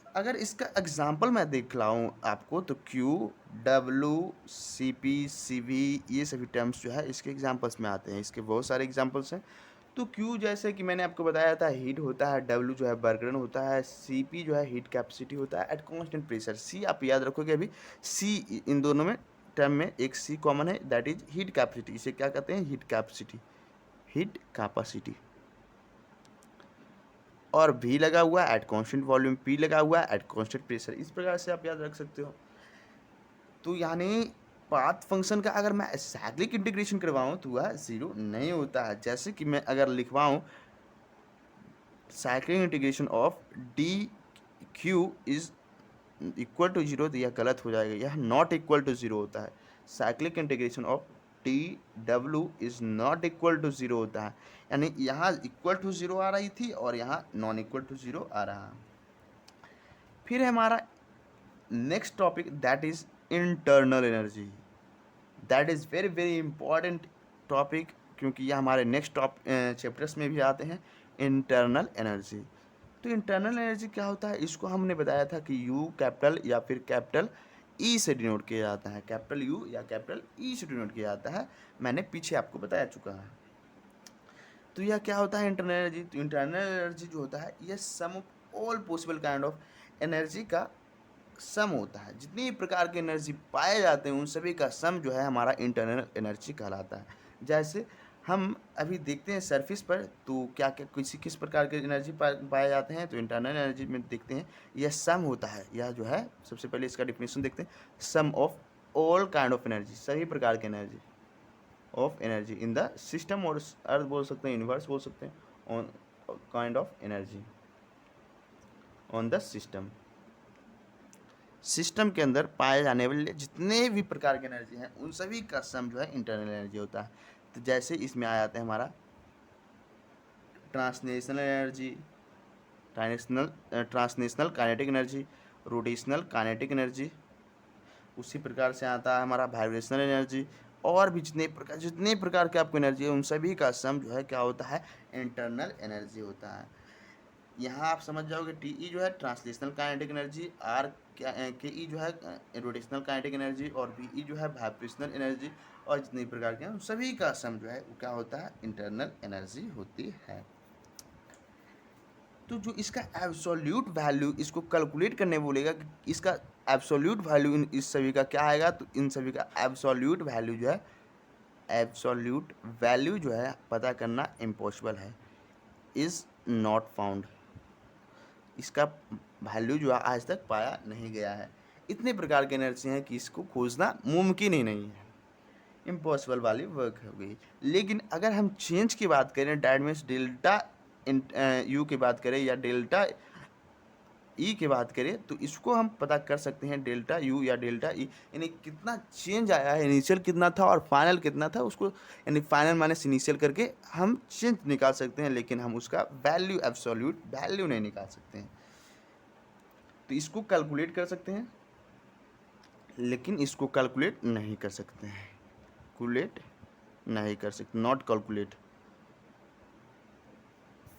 अगर इसका एग्जाम्पल मैं दिखलाऊं आपको तो Q, W, C P, C V, ये सभी टर्म्स जो है इसके एग्जाम्पल्स में आते हैं। इसके बहुत सारे एग्जाम्पल्स हैं। तो क्यू जैसे कि मैंने आपको बताया था हीट होता है, डब्लू जो है बर्गरन होता है, सी पी जो है हीट कैपेसिटी होता है एट कांस्टेंट प्रेशर, सी आप याद रखोगे अभी, सी इन दोनों में टर्म में एक सी कॉमन है, दैट इज हीट कैपेसिटी। इसे क्या कहते हैं, हीट कैपेसिटी। और V लगा हुआ है एट कांस्टेंट वॉल्यूम, P लगा हुआ है एट कांस्टेंट प्रेशर। इस प्रकार से आप याद रख सकते हो। तो यानी पाथ फंक्शन का अगर मैं साइक्लिक इंटीग्रेशन करवाऊँ तो वह जीरो नहीं होता है। जैसे कि मैं अगर लिखवाऊँ cyclic integration of d q is equal to zero, तो यह गलत हो जाएगा, यह नॉट इक्वल टू जीरो होता है। Cyclic integration of T W is not equal to zero होता है, यानी यहाँ इक्वल टू जीरो आ रही थी और यहाँ नॉन इक्वल टू जीरो आ रहा है। फिर हमारा next topic that is internal energy, that is very very important topic, क्योंकि यह हमारे नेक्स्ट चैप्टर्स में भी आते हैं। इंटरनल एनर्जी, तो इंटरनल एनर्जी क्या होता है, इसको हमने बताया था कि यू कैपिटल या फिर कैपिटल ई से डिनोट किया जाता है, कैपिटल यू या कैपिटल ई से डिनोट किया जाता है, मैंने पीछे आपको बताया चुका है। तो यह क्या होता है इंटरनल एनर्जी, तो इंटरनल एनर्जी जो होता है यह sum of all possible kind of energy का सम होता है। जितनी प्रकार के एनर्जी पाए जाते हैं उन सभी का सम जो है हमारा इंटरनल एनर्जी कहलाता है। जैसे हम अभी देखते हैं सरफेस पर, तो क्या क्या किस प्रकार के एनर्जी पाए जाते हैं, तो इंटरनल एनर्जी में देखते हैं यह सम होता है। यह जो है सबसे पहले इसका डिफिनेशन देखते हैं, sum of all kind of energy, सभी प्रकार के energy of energy in the system, और अर्थ बोल सकते हैं, यूनिवर्स बोल सकते हैं, on kind of energy on the system के अंदर पाए जाने वाले जितने भी प्रकार की एनर्जी हैं उन सभी का सम जो है इंटरनल एनर्जी होता है। तो जैसे इसमें आ जाता है हमारा translational kinetic energy, rotational kinetic energy, उसी प्रकार से आता है हमारा वाइब्रेशनल एनर्जी, और भी जितने प्रकार के आपको एनर्जी है उन सभी का सम जो है क्या होता है, इंटरनल एनर्जी होता है। यहाँ आप समझ जाओगे टी ई जो है ट्रांसलेशनल काइनेटिक एनर्जी, आर के ई जो है रोटेशनल काइनेटिक एनर्जी, और बी ई जो है वाइब्रेशनल एनर्जी, और जितने प्रकार के हैं सभी का सम जो है वो क्या होता है, इंटरनल एनर्जी होती है। तो जो इसका एब्सोल्यूट वैल्यू, इसको कैलकुलेट करने बोलेगा कि इसका एब्सोल्यूट वैल्यू इन इस सभी का क्या आएगा, तो इन सभी का एब्सोल्यूट वैल्यू जो है पता करना इम्पॉसिबल है, इज़ नॉट फाउंड। इसका वैल्यू जो है आज तक पाया नहीं गया है। इतने प्रकार की एनर्जी हैं कि इसको खोजना मुमकिन ही नहीं है, इम्पॉसिबल वाली वर्क हो गई। लेकिन अगर हम चेंज की बात करें, डैट मीन्स डेल्टा यू की बात करें या डेल्टा ई की बात करें, तो इसको हम पता कर सकते हैं डेल्टा यू या डेल्टा ई, यानी कितना चेंज आया है, इनिशियल कितना था और फाइनल कितना था, उसको यानी फाइनल माइनस इनिशियल करके हम चेंज निकाल सकते हैं, लेकिन हम उसका वैल्यू एब्सोल्यूट वैल्यू नहीं निकाल सकते हैं। तो इसको कैलकुलेट कर सकते हैं, लेकिन इसको कैलकुलेट नहीं कर सकते हैं, कैलकुलेट नहीं कर सकते, नॉट कैलकुलेट।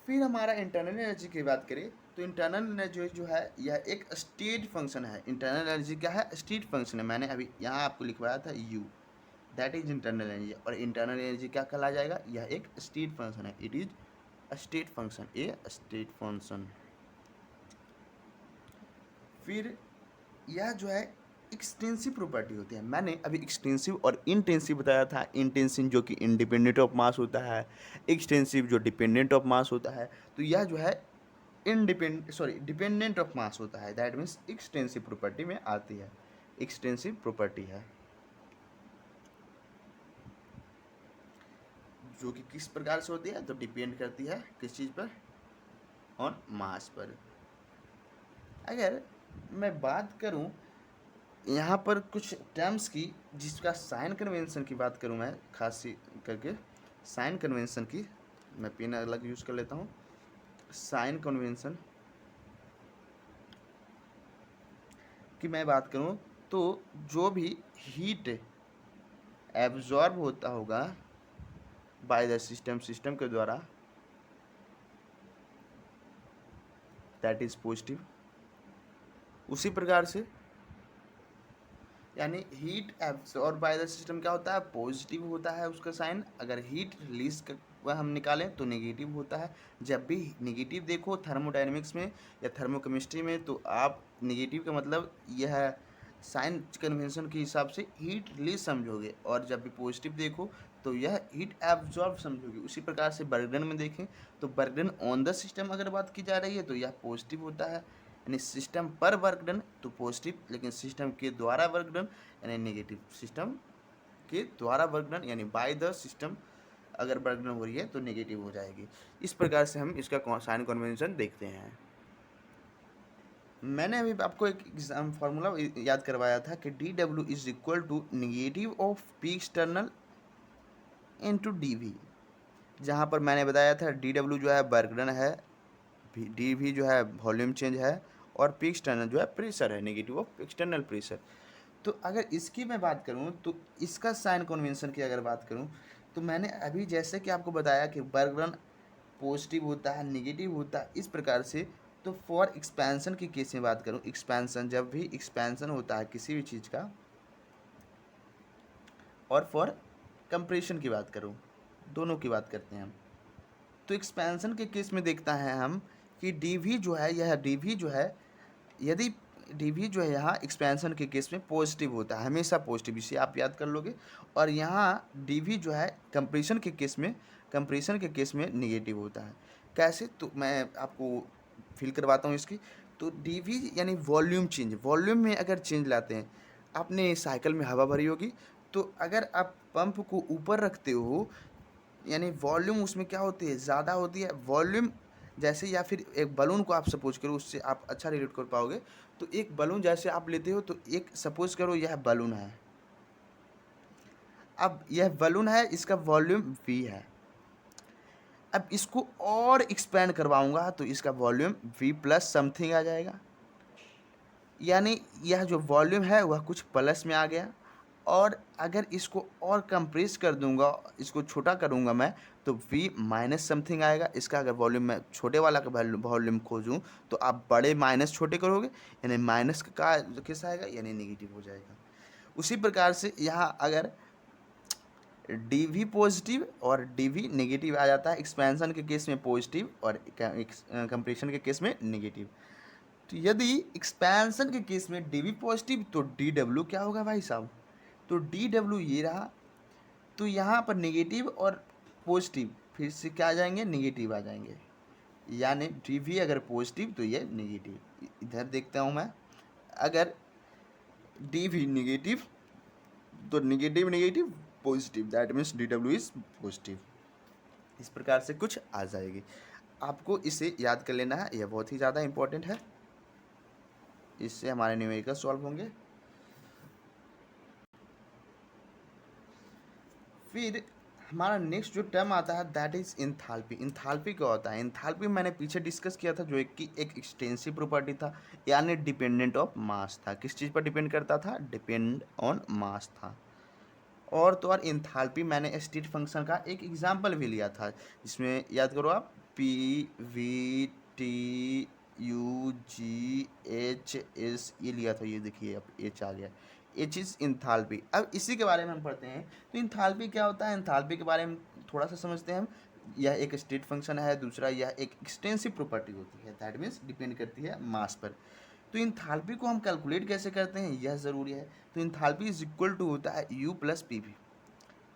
फिर हमारा इंटरनल एनर्जी की बात करें, तो इंटरनल एनर्जी जो है यह एक स्टेट फंक्शन है। इंटरनल एनर्जी क्या है, स्टेट फंक्शन है। मैंने अभी यहाँ आपको लिखवाया था you, that is internal energy, और इंटरनल एनर्जी क्या कहला जाएगा, यह एक स्टेट फंक्शन है, it is state function, A state function. फिर यह जो है एक्सटेंसिव प्रॉपर्टी होती है। मैंने अभी एक्सटेंसिव और इंटेंसिव बताया था। इंटेंसिव जो कि इंडिपेंडेंट ऑफ मास होता है, एक्सटेंसिव जो डिपेंडेंट ऑफ मास होता है। तो यह जो है डिपेंडेंट ऑफ मास होता है, दैट मीन्स एक्सटेंसिव प्रॉपर्टी में आती है, एक्सटेंसिव प्रॉपर्टी है, जो कि किस प्रकार से होती है, तो डिपेंड करती है किस चीज़ पर, ऑन मास पर। अगर मैं बात करूं यहाँ पर कुछ टर्म्स की, जिसका साइन कन्वेंशन की बात करूँ मैं खास करके, साइन कन्वेंशन की, मैं पेन अलग यूज़ कर लेता हूँ। साइन कन्वेंशन की मैं बात करूँ तो जो भी हीट एब्जॉर्ब होता होगा बाय द सिस्टम के द्वारा, दैट इज पॉजिटिव। उसी प्रकार से यानी heat absorb by the system क्या होता है, पॉजिटिव होता है उसका साइन। अगर हीट रिलीज वह हम निकालें तो नेगेटिव होता है। जब भी नेगेटिव देखो थर्मोडायनेमिक्स में या थर्मोकेमिस्ट्री में, तो आप नेगेटिव का मतलब यह साइन कन्वेंशन के हिसाब से हीट रिलीज समझोगे, और जब भी पॉजिटिव देखो तो यह हीट एब्जॉर्ब समझोगे। उसी प्रकार से वर्क डन में देखें तो work done on the system अगर बात की जा रही है तो यह पॉजिटिव होता है, यानी सिस्टम पर वर्क डन तो पॉजिटिव, लेकिन सिस्टम के द्वारा वर्क डन यानी नेगेटिव। सिस्टम के द्वारा वर्क डन यानी बाय द सिस्टम अगर वर्क डन हो रही है तो नेगेटिव हो जाएगी। इस प्रकार से हम इसका साइन कन्वेंशन देखते हैं। मैंने अभी आपको एक एग्जाम फार्मूला याद करवाया था कि D W is equal to negative of P external into D V, जहाँ पर मैंने बताया था डी डब्ल्यू जो है वर्क डन है, डी वी जो है वॉल्यूम चेंज है, और पी एक्सटर्नल जो है प्रेशर है, नेगेटिव ऑफ एक्सटर्नल प्रेशर। तो अगर इसकी मैं बात करूं तो इसका साइन कन्वेंशन की अगर बात करूं तो मैंने अभी जैसे कि आपको बताया कि वर्क डन पॉजिटिव होता है, नेगेटिव होता है, इस प्रकार से। तो फॉर एक्सपेंशन की केस में बात करूं, एक्सपेंशन जब भी एक्सपेंशन होता है किसी भी चीज़ का, और फॉर कंप्रेशन की बात करूं, दोनों की बात करते हैं हम। तो एक्सपेंशन के केस में देखता है हम कि डी वी जो है, यह डी वी जो है, यदि डी वी जो है यहाँ एक्सपेंशन के केस में पॉजिटिव होता है, हमेशा पॉजिटिव, इसे आप याद कर लोगे। और यहाँ डी वी जो है कंप्रेशन के केस में निगेटिव होता है। कैसे, तो मैं आपको फील करवाता हूँ इसकी। तो डी वी यानी वॉल्यूम चेंज, वॉल्यूम में अगर चेंज लाते हैं, आपने साइकिल में हवा भरी होगी, तो अगर आप पंप को ऊपर रखते हो यानी वॉल्यूम उसमें क्या होती है, ज़्यादा होती है वॉल्यूम। जैसे या फिर एक बलून को आप सपोज करो, उससे आप अच्छा रिलेट कर पाओगे। तो एक बलून जैसे आप लेते हो, तो एक सपोज करो यह बलून है, अब यह बलून है, इसका वॉल्यूम v है। अब इसको और एक्सपेंड करवाऊंगा तो इसका वॉल्यूम v प्लस समथिंग आ जाएगा, यानी यह जो वॉल्यूम है वह कुछ प्लस में आ गया। और अगर इसको और कंप्रेस कर दूंगा, इसको छोटा करूंगा मैं, तो v माइनस समथिंग आएगा। इसका अगर वॉल्यूम मैं छोटे वाला का वॉल्यूम खोजूं तो आप बड़े माइनस छोटे करोगे, यानी माइनस का कैसा आएगा, यानी नेगेटिव हो जाएगा। उसी प्रकार से यहाँ अगर डी वी पॉजिटिव और डी वी नेगेटिव आ जाता है, एक्सपेंशन के केस में पॉजिटिव और कंप्रेशन के केस में नेगेटिव। तो यदि एक्सपेंशन के केस में डी वी पॉजिटिव तो डी डब्ल्यू क्या होगा भाई साहब, तो डी डब्ल्यू ये रहा। तो यहाँ पर नेगेटिव और पॉजिटिव फिर से क्या आ जाएंगे, नेगेटिव आ जाएंगे, यानी डी वी अगर पॉजिटिव तो ये नेगेटिव। इधर देखता हूँ मैं, अगर डी वी नेगेटिव तो negative negative positive, that means D W is positive. इस प्रकार से कुछ आ जाएगी, आपको इसे याद कर लेना है, यह बहुत ही ज़्यादा इंपॉर्टेंट है। इससे हमारे न्यूमेरिकल सॉल्व होंगे। फिर हमारा नेक्स्ट जो टर्म आता है दैट इज इंथाल्पी। इंथाल्पी क्या होता है, इंथाल्पी मैंने पीछे डिस्कस किया था, जो एक एक्सटेंसिव प्रॉपर्टी था, यानी डिपेंडेंट ऑफ मास था। किस चीज़ पर डिपेंड करता था, डिपेंड ऑन मास था। और तो और इंथाल्पी मैंने स्टेट फंक्शन का एक एग्जाम्पल भी लिया था, जिसमें याद करो आप, पी वी टी यू जी एच एस ये लिया था, ये देखिए अब एच आ गया, एच इज इंथाल्पी। अब इसी के बारे में हम पढ़ते हैं। तो इंथाल्पी क्या होता है, इंथाल्पी के बारे में थोड़ा सा समझते हैं हम। यह एक स्टेट फंक्शन है, दूसरा यह एक एक्सटेंसिव प्रॉपर्टी होती है, दैट मीन्स डिपेंड करती है मास पर। तो इंथाल्पी को हम कैलकुलेट कैसे करते हैं, यह ज़रूरी है। तो इंथाल्पी इज इक्वल टू होता है U plus P V,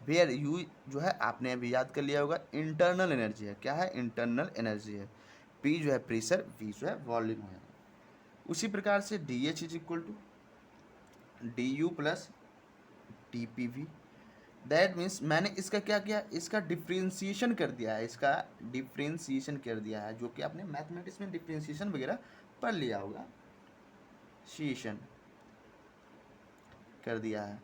where U जो है आपने अभी याद कर लिया होगा, इंटरनल एनर्जी है। क्या है, इंटरनल एनर्जी है। पी जो है प्रेशर, वी जो है वॉल्यूम है। उसी प्रकार से D H is equal to D U plus D P V, that means मैंने इसका क्या किया, इसका डिफ्रेंशिएशन कर दिया है, इसका डिफ्रेंशिएशन कर दिया है, जो कि आपने मैथमेटिक्स में डिफ्रेंशिएशन वगैरह पढ़ लिया होगा, शिएशन कर दिया है।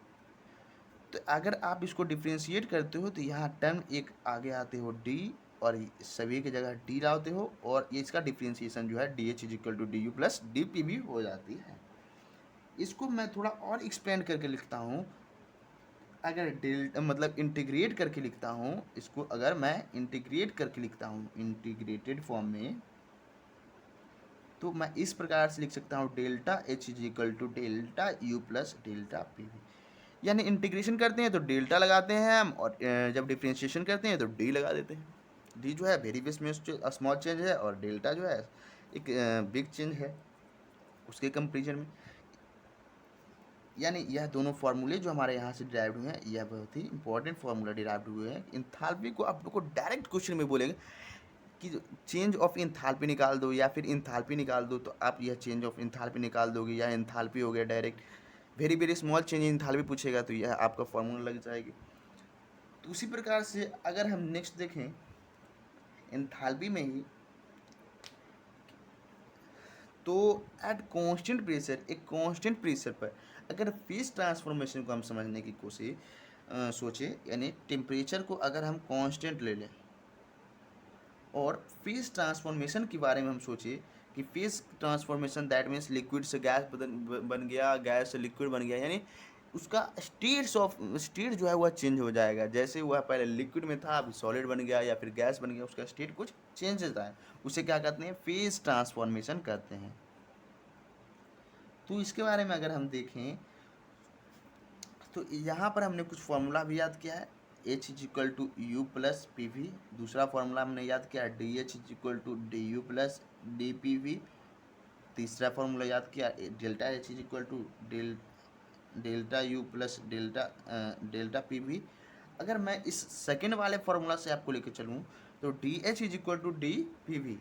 तो अगर आप इसको डिफ्रेंशिएट करते हो तो यहाँ टर्म एक आगे आते हो डी, और सभी की जगह डी लाते हो, और ये इसका डिफ्रेंशिएशन जो है D H is equal to D U plus D P भी हो जाती है। इसको मैं थोड़ा और एक्सप्लेन करके लिखता हूँ, अगर मतलब इंटीग्रेट करके लिखता हूँ इसको, अगर मैं इंटीग्रेट करके लिखता हूँ इंटीग्रेटेड फॉर्म में, तो मैं इस प्रकार से लिख सकता हूँ delta H is equal to delta U plus delta P V. यानी इंटीग्रेशन करते हैं तो डेल्टा लगाते हैं हम, और जब डिफ्रेंशिएशन करते हैं तो डी लगा देते हैं। डी जो है वेरिएबल्स में स्मॉल चेंज है, और डेल्टा जो है एक बिग चेंज है उसके कंपेरिजन में। यानी यह दोनों फार्मूले जो हमारे यहाँ से डिराइव हुए हैं, यह बहुत ही इंपॉर्टेंट फार्मूला डिराइव हुए हैं। इंथाल्पी को आप लोग को डायरेक्ट क्वेश्चन में बोलेंगे कि चेंज ऑफ इंथाल्पी निकाल दो या फिर इंथाल्पी निकाल दो, तो आप यह चेंज ऑफ इंथाल्पी निकाल दोगे, या इंथाल्पी हो गया direct. Very very small change in enthalpy पूछेगा तो यह आपका फॉर्मूला लग जाएगी। तो उसी प्रकार से अगर हम नेक्स्ट देखें इंथाल्पी में ही, तो एट कांस्टेंट प्रेशर, एक कांस्टेंट प्रेशर पर अगर फेज ट्रांसफॉर्मेशन को हम समझने की कोशिश सोचे, यानी टेम्परेचर को अगर हम कांस्टेंट ले लें और फेज ट्रांसफॉर्मेशन के बारे में हम सोचे कि phase transformation that means liquid से गैस बन गया, गैस से लिक्विड बन गया, यानी उसका स्टेट जो है वह चेंज हो जाएगा। जैसे वह पहले लिक्विड में था अभी सॉलिड बन गया या फिर गैस बन गया, उसका स्टेट कुछ चेंज होता है, उसे क्या कहते हैं, फेज ट्रांसफॉर्मेशन कहते हैं। तो इसके बारे में अगर हम देखें तो यहाँ पर हमने कुछ फॉर्मूला भी याद किया है, H is equal to U plus P V. दूसरा फॉर्मूला हमने याद किया D H is equal to D U plus D P V. तीसरा फॉर्मूला याद किया delta H is equal to delta U plus delta P V. अगर मैं इस सेकेंड वाले फॉर्मूला से आपको लेकर चलूँ तो D H is equal to D P V.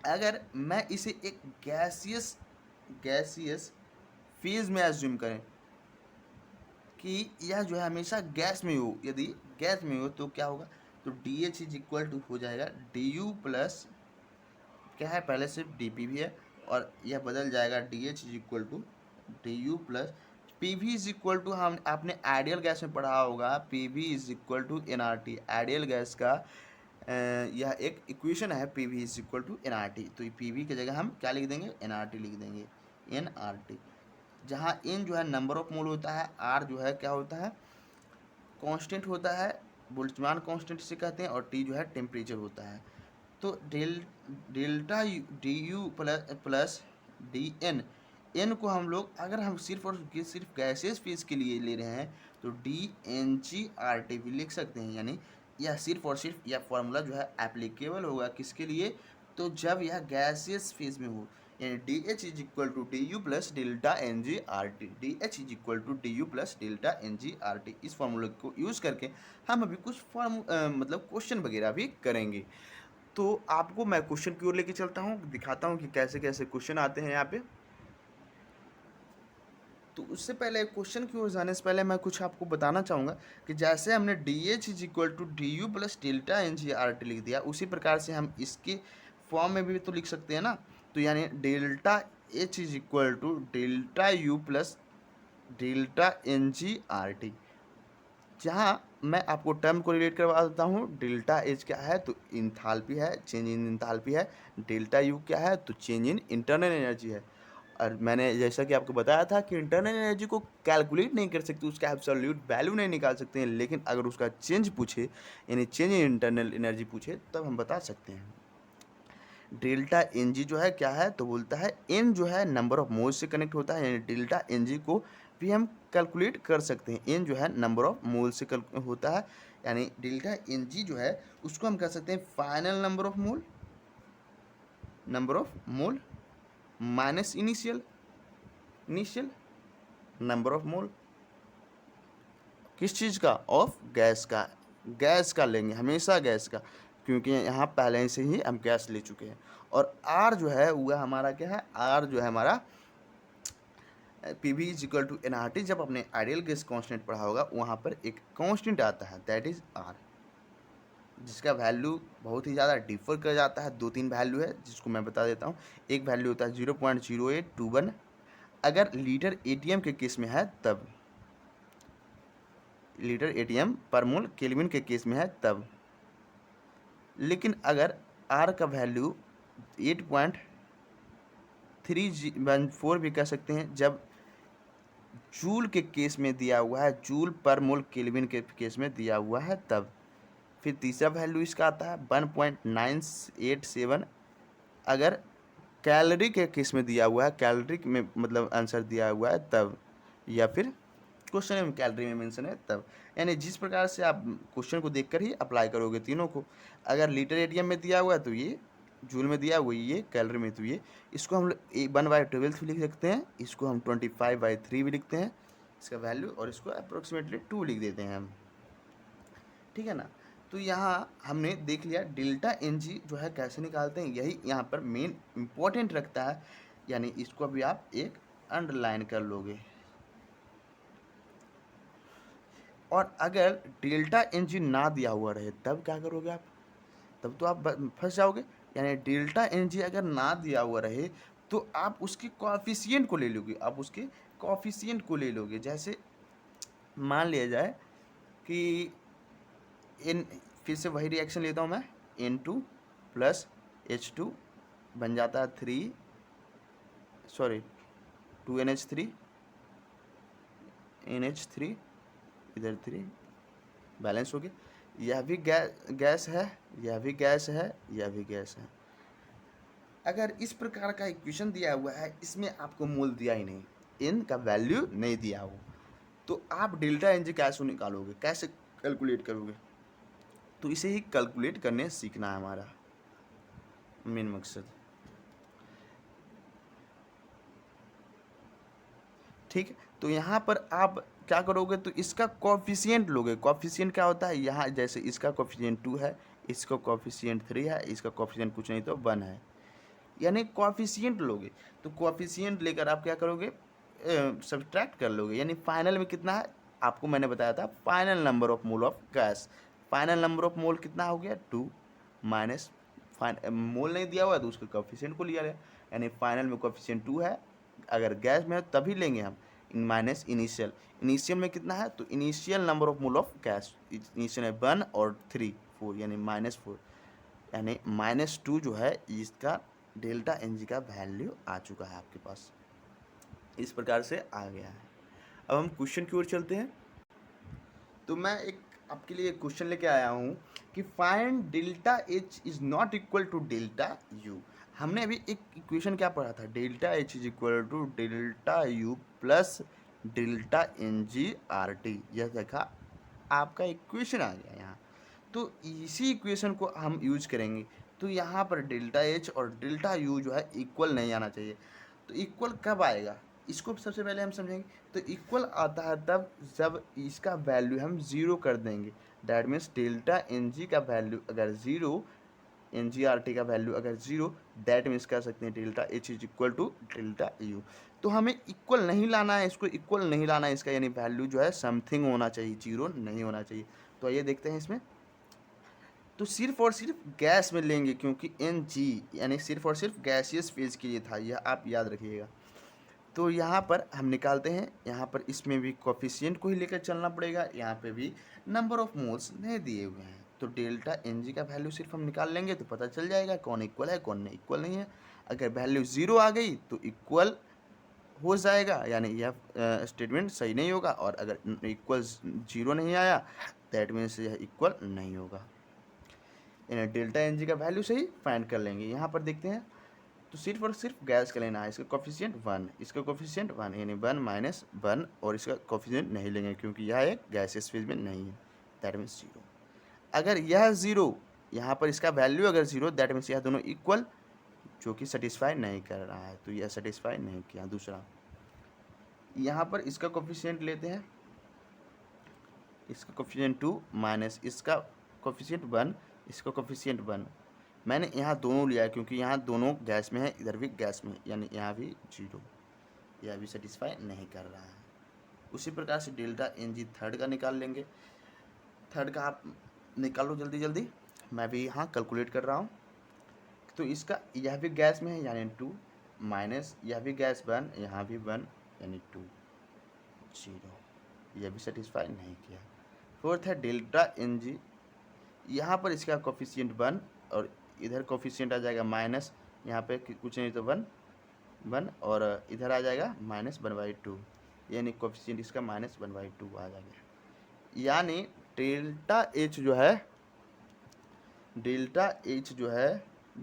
अगर मैं इसे एक गैसियस फेज में एज्यूम करें कि यह जो है हमेशा गैस में हो, यदि गैस में हो तो क्या होगा, तो D H is equal to हो जाएगा डी यू प्लस, क्या है पहले सिर्फ डी पी भी है और यह बदल जाएगा D H is equal to D U plus P V is equal to, हम आपने आइडियल गैस में पढ़ा होगा P V is equal to N R T. Ideal gas का यह एक इक्वेशन है P V is equal to N R T. तो पी वी की जगह हम क्या लिख देंगे, एन आर टी लिख देंगे, एन आर टी, जहाँ एन जो है नंबर ऑफ मोल होता है, आर जो है क्या होता है, कांस्टेंट होता है, बोल्ट्जमान कांस्टेंट से कहते हैं, और टी जो है टेम्परेचर होता है। तो delta D U plus D N, N को हम लोग अगर हम सिर्फ और सिर्फ गैसेस फेज के लिए ले रहे हैं तो डी एन जी आर टी भी लिख सकते हैं। यानी यह सिर्फ और सिर्फ यह फॉर्मूला जो है एप्लीकेबल होगा किसके लिए, तो जब यह गैसियस फेज में हो, यानी D H is equal to D U plus delta N G R T, D H is equal to D U plus delta N G R T. इस फॉर्मूले को यूज़ करके हम अभी कुछ मतलब क्वेश्चन वगैरह भी करेंगे। तो आपको मैं क्वेश्चन की ओर लेके चलता हूँ, दिखाता हूँ कि कैसे कैसे क्वेश्चन आते हैं यहाँ पे। तो उससे पहले क्वेश्चन की ओर जाने से पहले मैं कुछ आपको बताना चाहूँगा कि जैसे हमने D H is equal to D U plus delta N G R T लिख दिया, उसी प्रकार से हम इसके फॉर्म में भी तो लिख सकते हैं ना। तो यानी delta H is equal to delta U plus delta N G R T, जहाँ मैं आपको टर्म को रिलेट करवा देता हूँ। डेल्टा एच क्या है, तो इंथाल्पी है, चेंज इन इंथाल्पी है। डेल्टा यू क्या है, तो चेंज इन इंटरनल एनर्जी है। और मैंने जैसा कि आपको बताया था कि इंटरनल एनर्जी को कैलकुलेट नहीं कर सकते, उसका एब्सोल्यूट वैल्यू नहीं निकाल सकते हैं, लेकिन अगर उसका चेंज पूछे यानी चेंज इन इंटरनल एनर्जी पूछे तब हम बता सकते हैं। डेल्टा एन जी जो है क्या है, तो बोलता है एन जो है नंबर ऑफ मोल्स से कनेक्ट होता है, यानी डेल्टा एन जी को भी हम कैलकुलेट कर सकते हैं। एन जो है नंबर ऑफ मोल से होता है, यानी डेल्टा एन जी जो है उसको हम कह सकते हैं final number of mole minus initial number of mole, किस चीज़ का, ऑफ गैस का लेंगे हमेशा, गैस का, क्योंकि यहाँ पहले से ही हम गैस ले चुके हैं। और आर जो है वह हमारा क्या है, आर जो है हमारा P V is equal to N R T. जब अपने आइडियल गैस कांस्टेंट पढ़ा होगा वहाँ पर एक कांस्टेंट आता है दैट इज आर, जिसका वैल्यू बहुत ही ज़्यादा डिफर कर जाता है। 2-3 वैल्यू है जिसको मैं बता देता हूँ। एक वैल्यू होता है 0.0821 अगर लीटर एटीएम के केस में है तब, लीटर एटीएम पर मोल केल्विन के केस में है तब। लेकिन अगर आर का वैल्यू 8.314 भी कह सकते हैं जब जूल के केस में दिया हुआ है, जूल पर मोल केल्विन के केस में दिया हुआ है तब। फिर तीसरा वैल्यू इसका आता है 1.987 अगर कैलोरी के केस में दिया हुआ है, कैलोरी में मतलब आंसर दिया हुआ है तब, या फिर क्वेश्चन में कैलोरी में मेंशन है तब। यानी जिस प्रकार से आप क्वेश्चन को देखकर ही अप्लाई करोगे तीनों को। अगर लीटर एटीएम में दिया हुआ है तो ये, जूल में दिया हुआ ये, कैलोरी में तो ये। इसको हम 1/12 भी लिख सकते हैं, इसको हम 25/3 भी लिखते हैं इसका वैल्यू, और इसको अप्रोक्सीमेटली 2 लिख देते हैं हम, ठीक है ना। तो यहाँ हमने देख लिया डेल्टा एन जी जो है कैसे निकालते हैं, यही यहाँ पर मेन इम्पोर्टेंट रखता है। यानी इसको अभी आप एक अंडरलाइन कर लोगे। और अगर डेल्टा एन जी ना दिया हुआ रहे तब क्या करोगे आप, तब तो आप फंस जाओगे। यानी डेल्टा एन जी अगर ना दिया हुआ रहे तो आप उसके कोएफिशिएंट को ले लोगे, आप उसके कोएफिशिएंट को ले लोगे। जैसे मान लिया जाए कि इन, फिर से वही रिएक्शन लेता हूँ मैं, N2 प्लस H2 बन जाता है 2NH3 NH3 इधर 3 बैलेंस हो गया। यह भी गैस है, यह भी गैस है, यह भी गैस है। अगर इस प्रकार का इक्वेशन दिया हुआ है, इसमें आपको मोल दिया ही नहीं, इन का वैल्यू नहीं दिया हो, तो आप डेल्टा एन जी कैसे निकालोगे, कैसे कैलकुलेट करोगे। तो इसे ही कैलकुलेट करने सीखना है हमारा मेन मकसद, ठीक। तो यहाँ पर आप क्या करोगे, तो इसका कोएफिशिएंट लोगे। कोएफिशिएंट क्या होता है, यहाँ जैसे इसका कोएफिशिएंट 2 है, इसका कोएफिशिएंट 3 है, इसका कोएफिशिएंट कुछ नहीं तो 1 है, यानी कोएफिशिएंट लोगे। तो कोएफिशिएंट लेकर आप क्या करोगे, सब्ट्रैक्ट कर लोगे। यानी फाइनल में कितना है, आपको मैंने बताया था final number of mole of gas, final number of mole कितना हो गया 2 माइनस मोल नहीं दिया हुआ है तो उसके कोएफिशिएंट को लिया गया। यानी फाइनल में कोएफिशिएंट 2 है, अगर गैस में है तभी लेंगे हम, माइनस इनिशियल, इनिशियल में कितना है, तो initial number of mole of gas, initial है 1 और 3 4 यानी -4, यानी -2 जो है इसका डेल्टा एन जी का वैल्यू आ चुका है आपके पास, इस प्रकार से आ गया है। अब हम क्वेश्चन की ओर चलते हैं। तो मैं एक आपके लिए क्वेश्चन लेके आया हूँ कि find delta H is not equal to delta U. हमने अभी एक इक्वेशन क्या पढ़ा था, delta H is equal to delta U plus delta N G R T, यह देखा आपका इक्वेशन आ गया यहाँ। तो इसी इक्वेशन को हम यूज करेंगे। तो यहाँ पर डेल्टा एच और डेल्टा यू जो है इक्वल नहीं आना चाहिए। तो इक्वल कब आएगा, इसको सबसे पहले हम समझेंगे। तो इक्वल आता है तब जब इसका वैल्यू हम ज़ीरो कर देंगे। That means delta N G का वैल्यू अगर ज़ीरो, एन जी आर टी का वैल्यू अगर ज़ीरो, दैट मीन्स कह सकते हैं delta H is equal to delta U. तो हमें इक्वल नहीं लाना है, इसको इक्वल नहीं लाना है, इसका यानी वैल्यू जो है समथिंग होना चाहिए, जीरो नहीं होना चाहिए। तो आइए देखते हैं इसमें। तो सिर्फ और सिर्फ गैस में लेंगे क्योंकि एन जी यानी सिर्फ और सिर्फ गैसियस फेज के लिए था, यह आप याद रखिएगा। तो यहाँ पर हम निकालते हैं, यहाँ पर इसमें भी कोफिशिएंट को ही लेकर चलना पड़ेगा, यहाँ पे भी नंबर ऑफ मोल्स नहीं दिए हुए हैं। तो डेल्टा एन जी का वैल्यू सिर्फ हम निकाल लेंगे तो पता चल जाएगा कौन इक्वल है कौन नहीं इक्वल नहीं है। अगर वैल्यू ज़ीरो आ गई तो इक्वल हो जाएगा, यानी यह स्टेटमेंट सही नहीं होगा, और अगर इक्वल जीरो नहीं आया दैट मीन्स यह इक्वल नहीं होगा। यानी डेल्टा एन जी का वैल्यू सही फाइंड कर लेंगे। यहाँ पर देखते हैं, तो सिर्फ और सिर्फ गैस का लेना है, इसका कोफिशिएंट 1, इसका कोफिशिएंट 1 यानी 1 माइनस 1, और इसका कोफिशिएंट नहीं लेंगे क्योंकि यह एक गैसियस फेज में नहीं है, दैट मीन्स जीरो। अगर यह ज़ीरो, यहाँ पर इसका वैल्यू अगर ज़ीरो, दैट मीन्स यह दोनों इक्वल, जो कि सेटिस्फाई नहीं कर रहा है, तो यह सेटिस्फाई नहीं किया। दूसरा, यहाँ पर इसका कोफिशिएंट लेते हैं, इसका कोफिशिएंट 2 माइनस इसका कोफिशिएंट 1, इसका कोफिशिएंट 1। मैंने यहाँ दोनों लिया है क्योंकि यहाँ दोनों गैस में है, इधर भी गैस में है, यानी यहाँ भी जीरो, यह भी सेटिस्फाई नहीं कर रहा है। उसी प्रकार से डेल्टा एन जी थर्ड का निकाल लेंगे। थर्ड का आप निकालो जल्दी जल्दी, मैं भी यहाँ कैलकुलेट कर रहा हूँ। तो इसका यह भी गैस में है यानी 2 माइनस यह भी गैस 1, यहाँ भी 1 यानी 2 0, यह भी सेटिस्फाई नहीं किया। फोर्थ है डेल्टा एन जी, यहाँ पर इसका कोफिशिएंट 1 और इधर कोफिशिएंट आ जाएगा माइनस, यहाँ पे कुछ नहीं तो 1 1 और इधर आ जाएगा -1/2, यानी कोफिशिएंट इसका -1/2 आ जाएगा। यानी डेल्टा एच जो है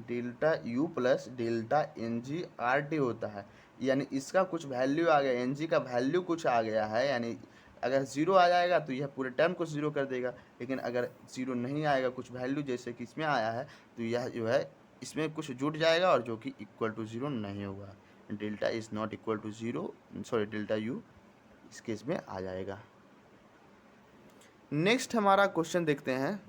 delta U plus delta N G R T होता है। यानी इसका कुछ वैल्यू आ गया, एन जी का वैल्यू कुछ आ गया है, यानी अगर ज़ीरो आ जाएगा तो यह पूरे टर्म को ज़ीरो कर देगा, लेकिन अगर ज़ीरो नहीं आएगा कुछ वैल्यू जैसे कि इसमें आया है तो यह जो है इसमें कुछ जुट जाएगा और जो कि इक्वल टू ज़ीरो नहीं होगा। Delta is not equal to zero, sorry delta U इस केस में आ जाएगा। नेक्स्ट हमारा क्वेश्चन देखते हैं।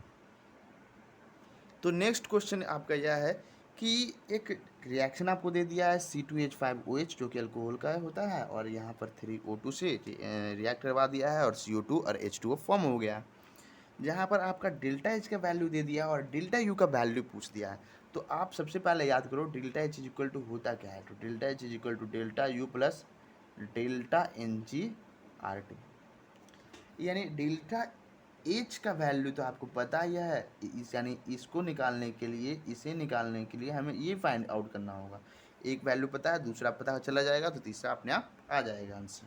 तो नेक्स्ट क्वेश्चन आपका यह है कि एक रिएक्शन आपको दे दिया है C2H5OH जो कि अल्कोहल का होता है, और यहाँ पर 3O2 से रिएक्ट करवा दिया है और CO2 और H2O फॉर्म हो गया। जहाँ पर आपका डेल्टा एच का वैल्यू दे दिया और डेल्टा यू का वैल्यू पूछ दिया है। तो आप सबसे पहले याद करो delta H is equal to होता क्या है। तो delta H is equal to delta U plus delta N G R T, यानी डेल्टा एच का वैल्यू तो आपको पता ही है, यानी इसको निकालने के लिए, इसे निकालने के लिए हमें ये फाइंड आउट करना होगा। एक वैल्यू पता है, दूसरा पता चला जाएगा तो तीसरा अपने आप आ जाएगा आंसर।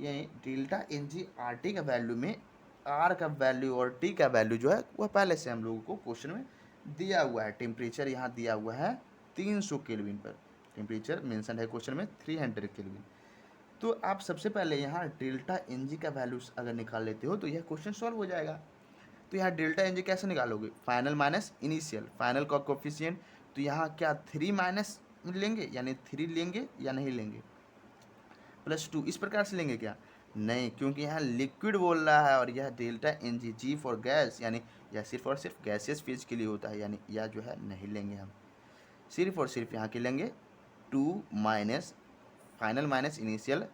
यानी delta N G R T का वैल्यू में आर का वैल्यू और टी का वैल्यू जो है वह पहले से हम लोगों को क्वेश्चन में दिया हुआ है। टेम्परेचर यहाँ दिया हुआ है 300 केल्विन पर, टेम्परेचर मेंशन है क्वेश्चन में 300 केल्विन। तो आप सबसे पहले यहाँ डेल्टा एन जी का वैल्यू अगर निकाल लेते हो तो यह क्वेश्चन सॉल्व हो जाएगा। तो यहाँ डेल्टा एन जी कैसे निकालोगे, फाइनल माइनस इनिशियल, फाइनल का कोफिशिएंट तो यहाँ क्या 3 माइनस लेंगे, यानी 3 लेंगे या नहीं लेंगे, +2 इस प्रकार से लेंगे क्या, नहीं, क्योंकि यहाँ लिक्विड बोल रहा है और यह delta N G G for gas, यानी यह सिर्फ और सिर्फ गैसियस फेज के लिए होता है, यानी यह जो है नहीं लेंगे हम, सिर्फ और सिर्फ यहाँ के लेंगे 2 माइनस फाइनल माइनस इनिशियल,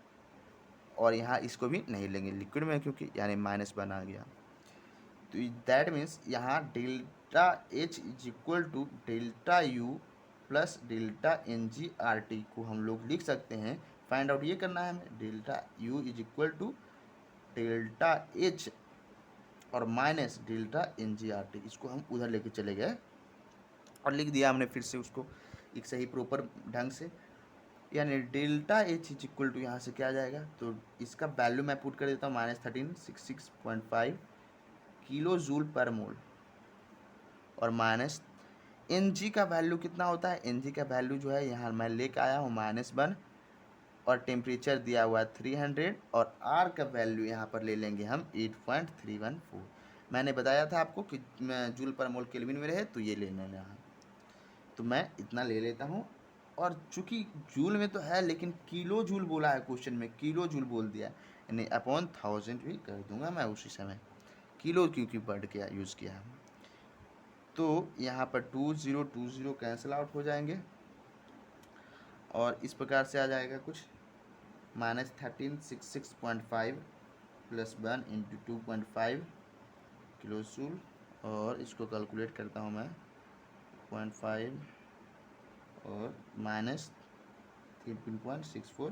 और यहाँ इसको भी नहीं लेंगे लिक्विड में क्योंकि यानी -1 आ गया। तो दैट मीन्स यहाँ delta H is equal to delta U plus delta N G R T को हम लोग लिख सकते हैं। फाइंड आउट ये करना है हमें, delta U is equal to delta H और minus delta N G R T, इसको हम उधर लेके चले गए और लिख दिया हमने फिर से उसको एक सही प्रॉपर ढंग से। यानी delta H is equal to यहाँ से क्या आ जाएगा, तो इसका वैल्यू मैं पुट कर देता हूँ -1366.5 किलो जूल पर मोल, और माइनस एन जी का वैल्यू कितना होता है, एन जी का वैल्यू जो है यहाँ मैं लेके आया हूँ -1, और टेम्परेचर दिया हुआ है 300, और आर का वैल्यू यहाँ पर ले लेंगे हम 8.314। मैंने बताया था आपको कि जूल पर मोल केल्विन में रहे तो ये लेना है, तो मैं इतना ले लेता हूँ। और चूंकि जूल में तो है लेकिन किलो जूल बोला है क्वेश्चन में, किलो जूल बोल दिया, यानी अपॉन 1000 भी कर दूंगा मैं उसी समय, किलो क्योंकि वर्ड किया यूज़ किया है। तो यहाँ पर 2020 कैंसिल आउट हो जाएंगे और इस प्रकार से आ जाएगा कुछ -1366.5 + 1 × 2.5 किलो जूल, और इसको कैलकुलेट करता हूँ मैं 0.5 और -13.64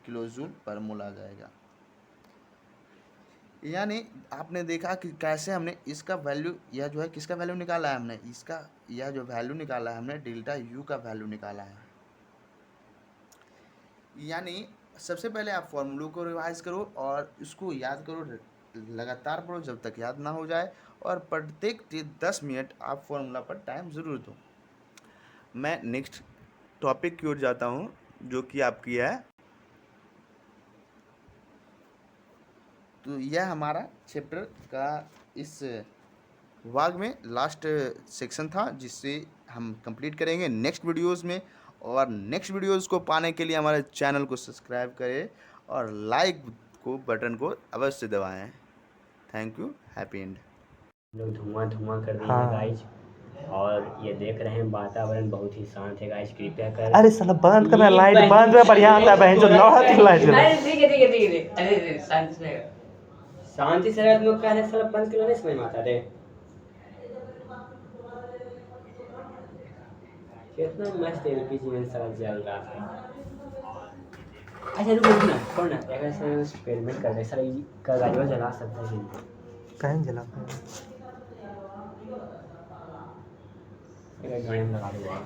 किलो जूल पर मोल आ जाएगा। यानी आपने देखा कि कैसे हमने इसका वैल्यू, यह जो है किसका वैल्यू निकाला है हमने, इसका यह जो वैल्यू निकाला है हमने डेल्टा यू का वैल्यू निकाला है। यानी सबसे पहले आप फॉर्मूलों को रिवाइज करो और इसको याद करो, लगातार पढ़ो जब तक याद ना हो जाए, और प्रत्येक 10 मिनट आप फॉर्मूला पर टाइम ज़रूर दो। मैं नेक्स्ट टॉपिक की ओर जाता हूँ जो कि आपकी है, तो यह हमारा चैप्टर का इस भाग में लास्ट सेक्शन था जिससे हम कंप्लीट करेंगे नेक्स्ट वीडियोस में। और नेक्स्ट वीडियोस को पाने के लिए हमारे चैनल को सब्सक्राइब करें और लाइक को बटन को अवश्य दबाएं। Thank you, happy and. लोग धुआं धुआं कर रही है गाइज। और ये देख रहे हैं वातावरण बहुत ही शांत है गाइस, कृपया कर अरे साला बंद करना, लाइट बंद में बढ़िया आता है बहन जो लौड़ा तो लाइट जला। अरे ठीक है अरे शांति से शांति से रह, तुम लोग कह रहे साला बंद क्यों नहीं समझ में आता रे। कितना मस्त एलपीजी में साला जल रहा था। अच्छा रुको ना छोड़ ना, अगर से एक्सपेरिमेंट कर रहे साला ये का गाड़ी जला सकता है कहीं जलाते हैं। गाड़ी में लगा दूंगा।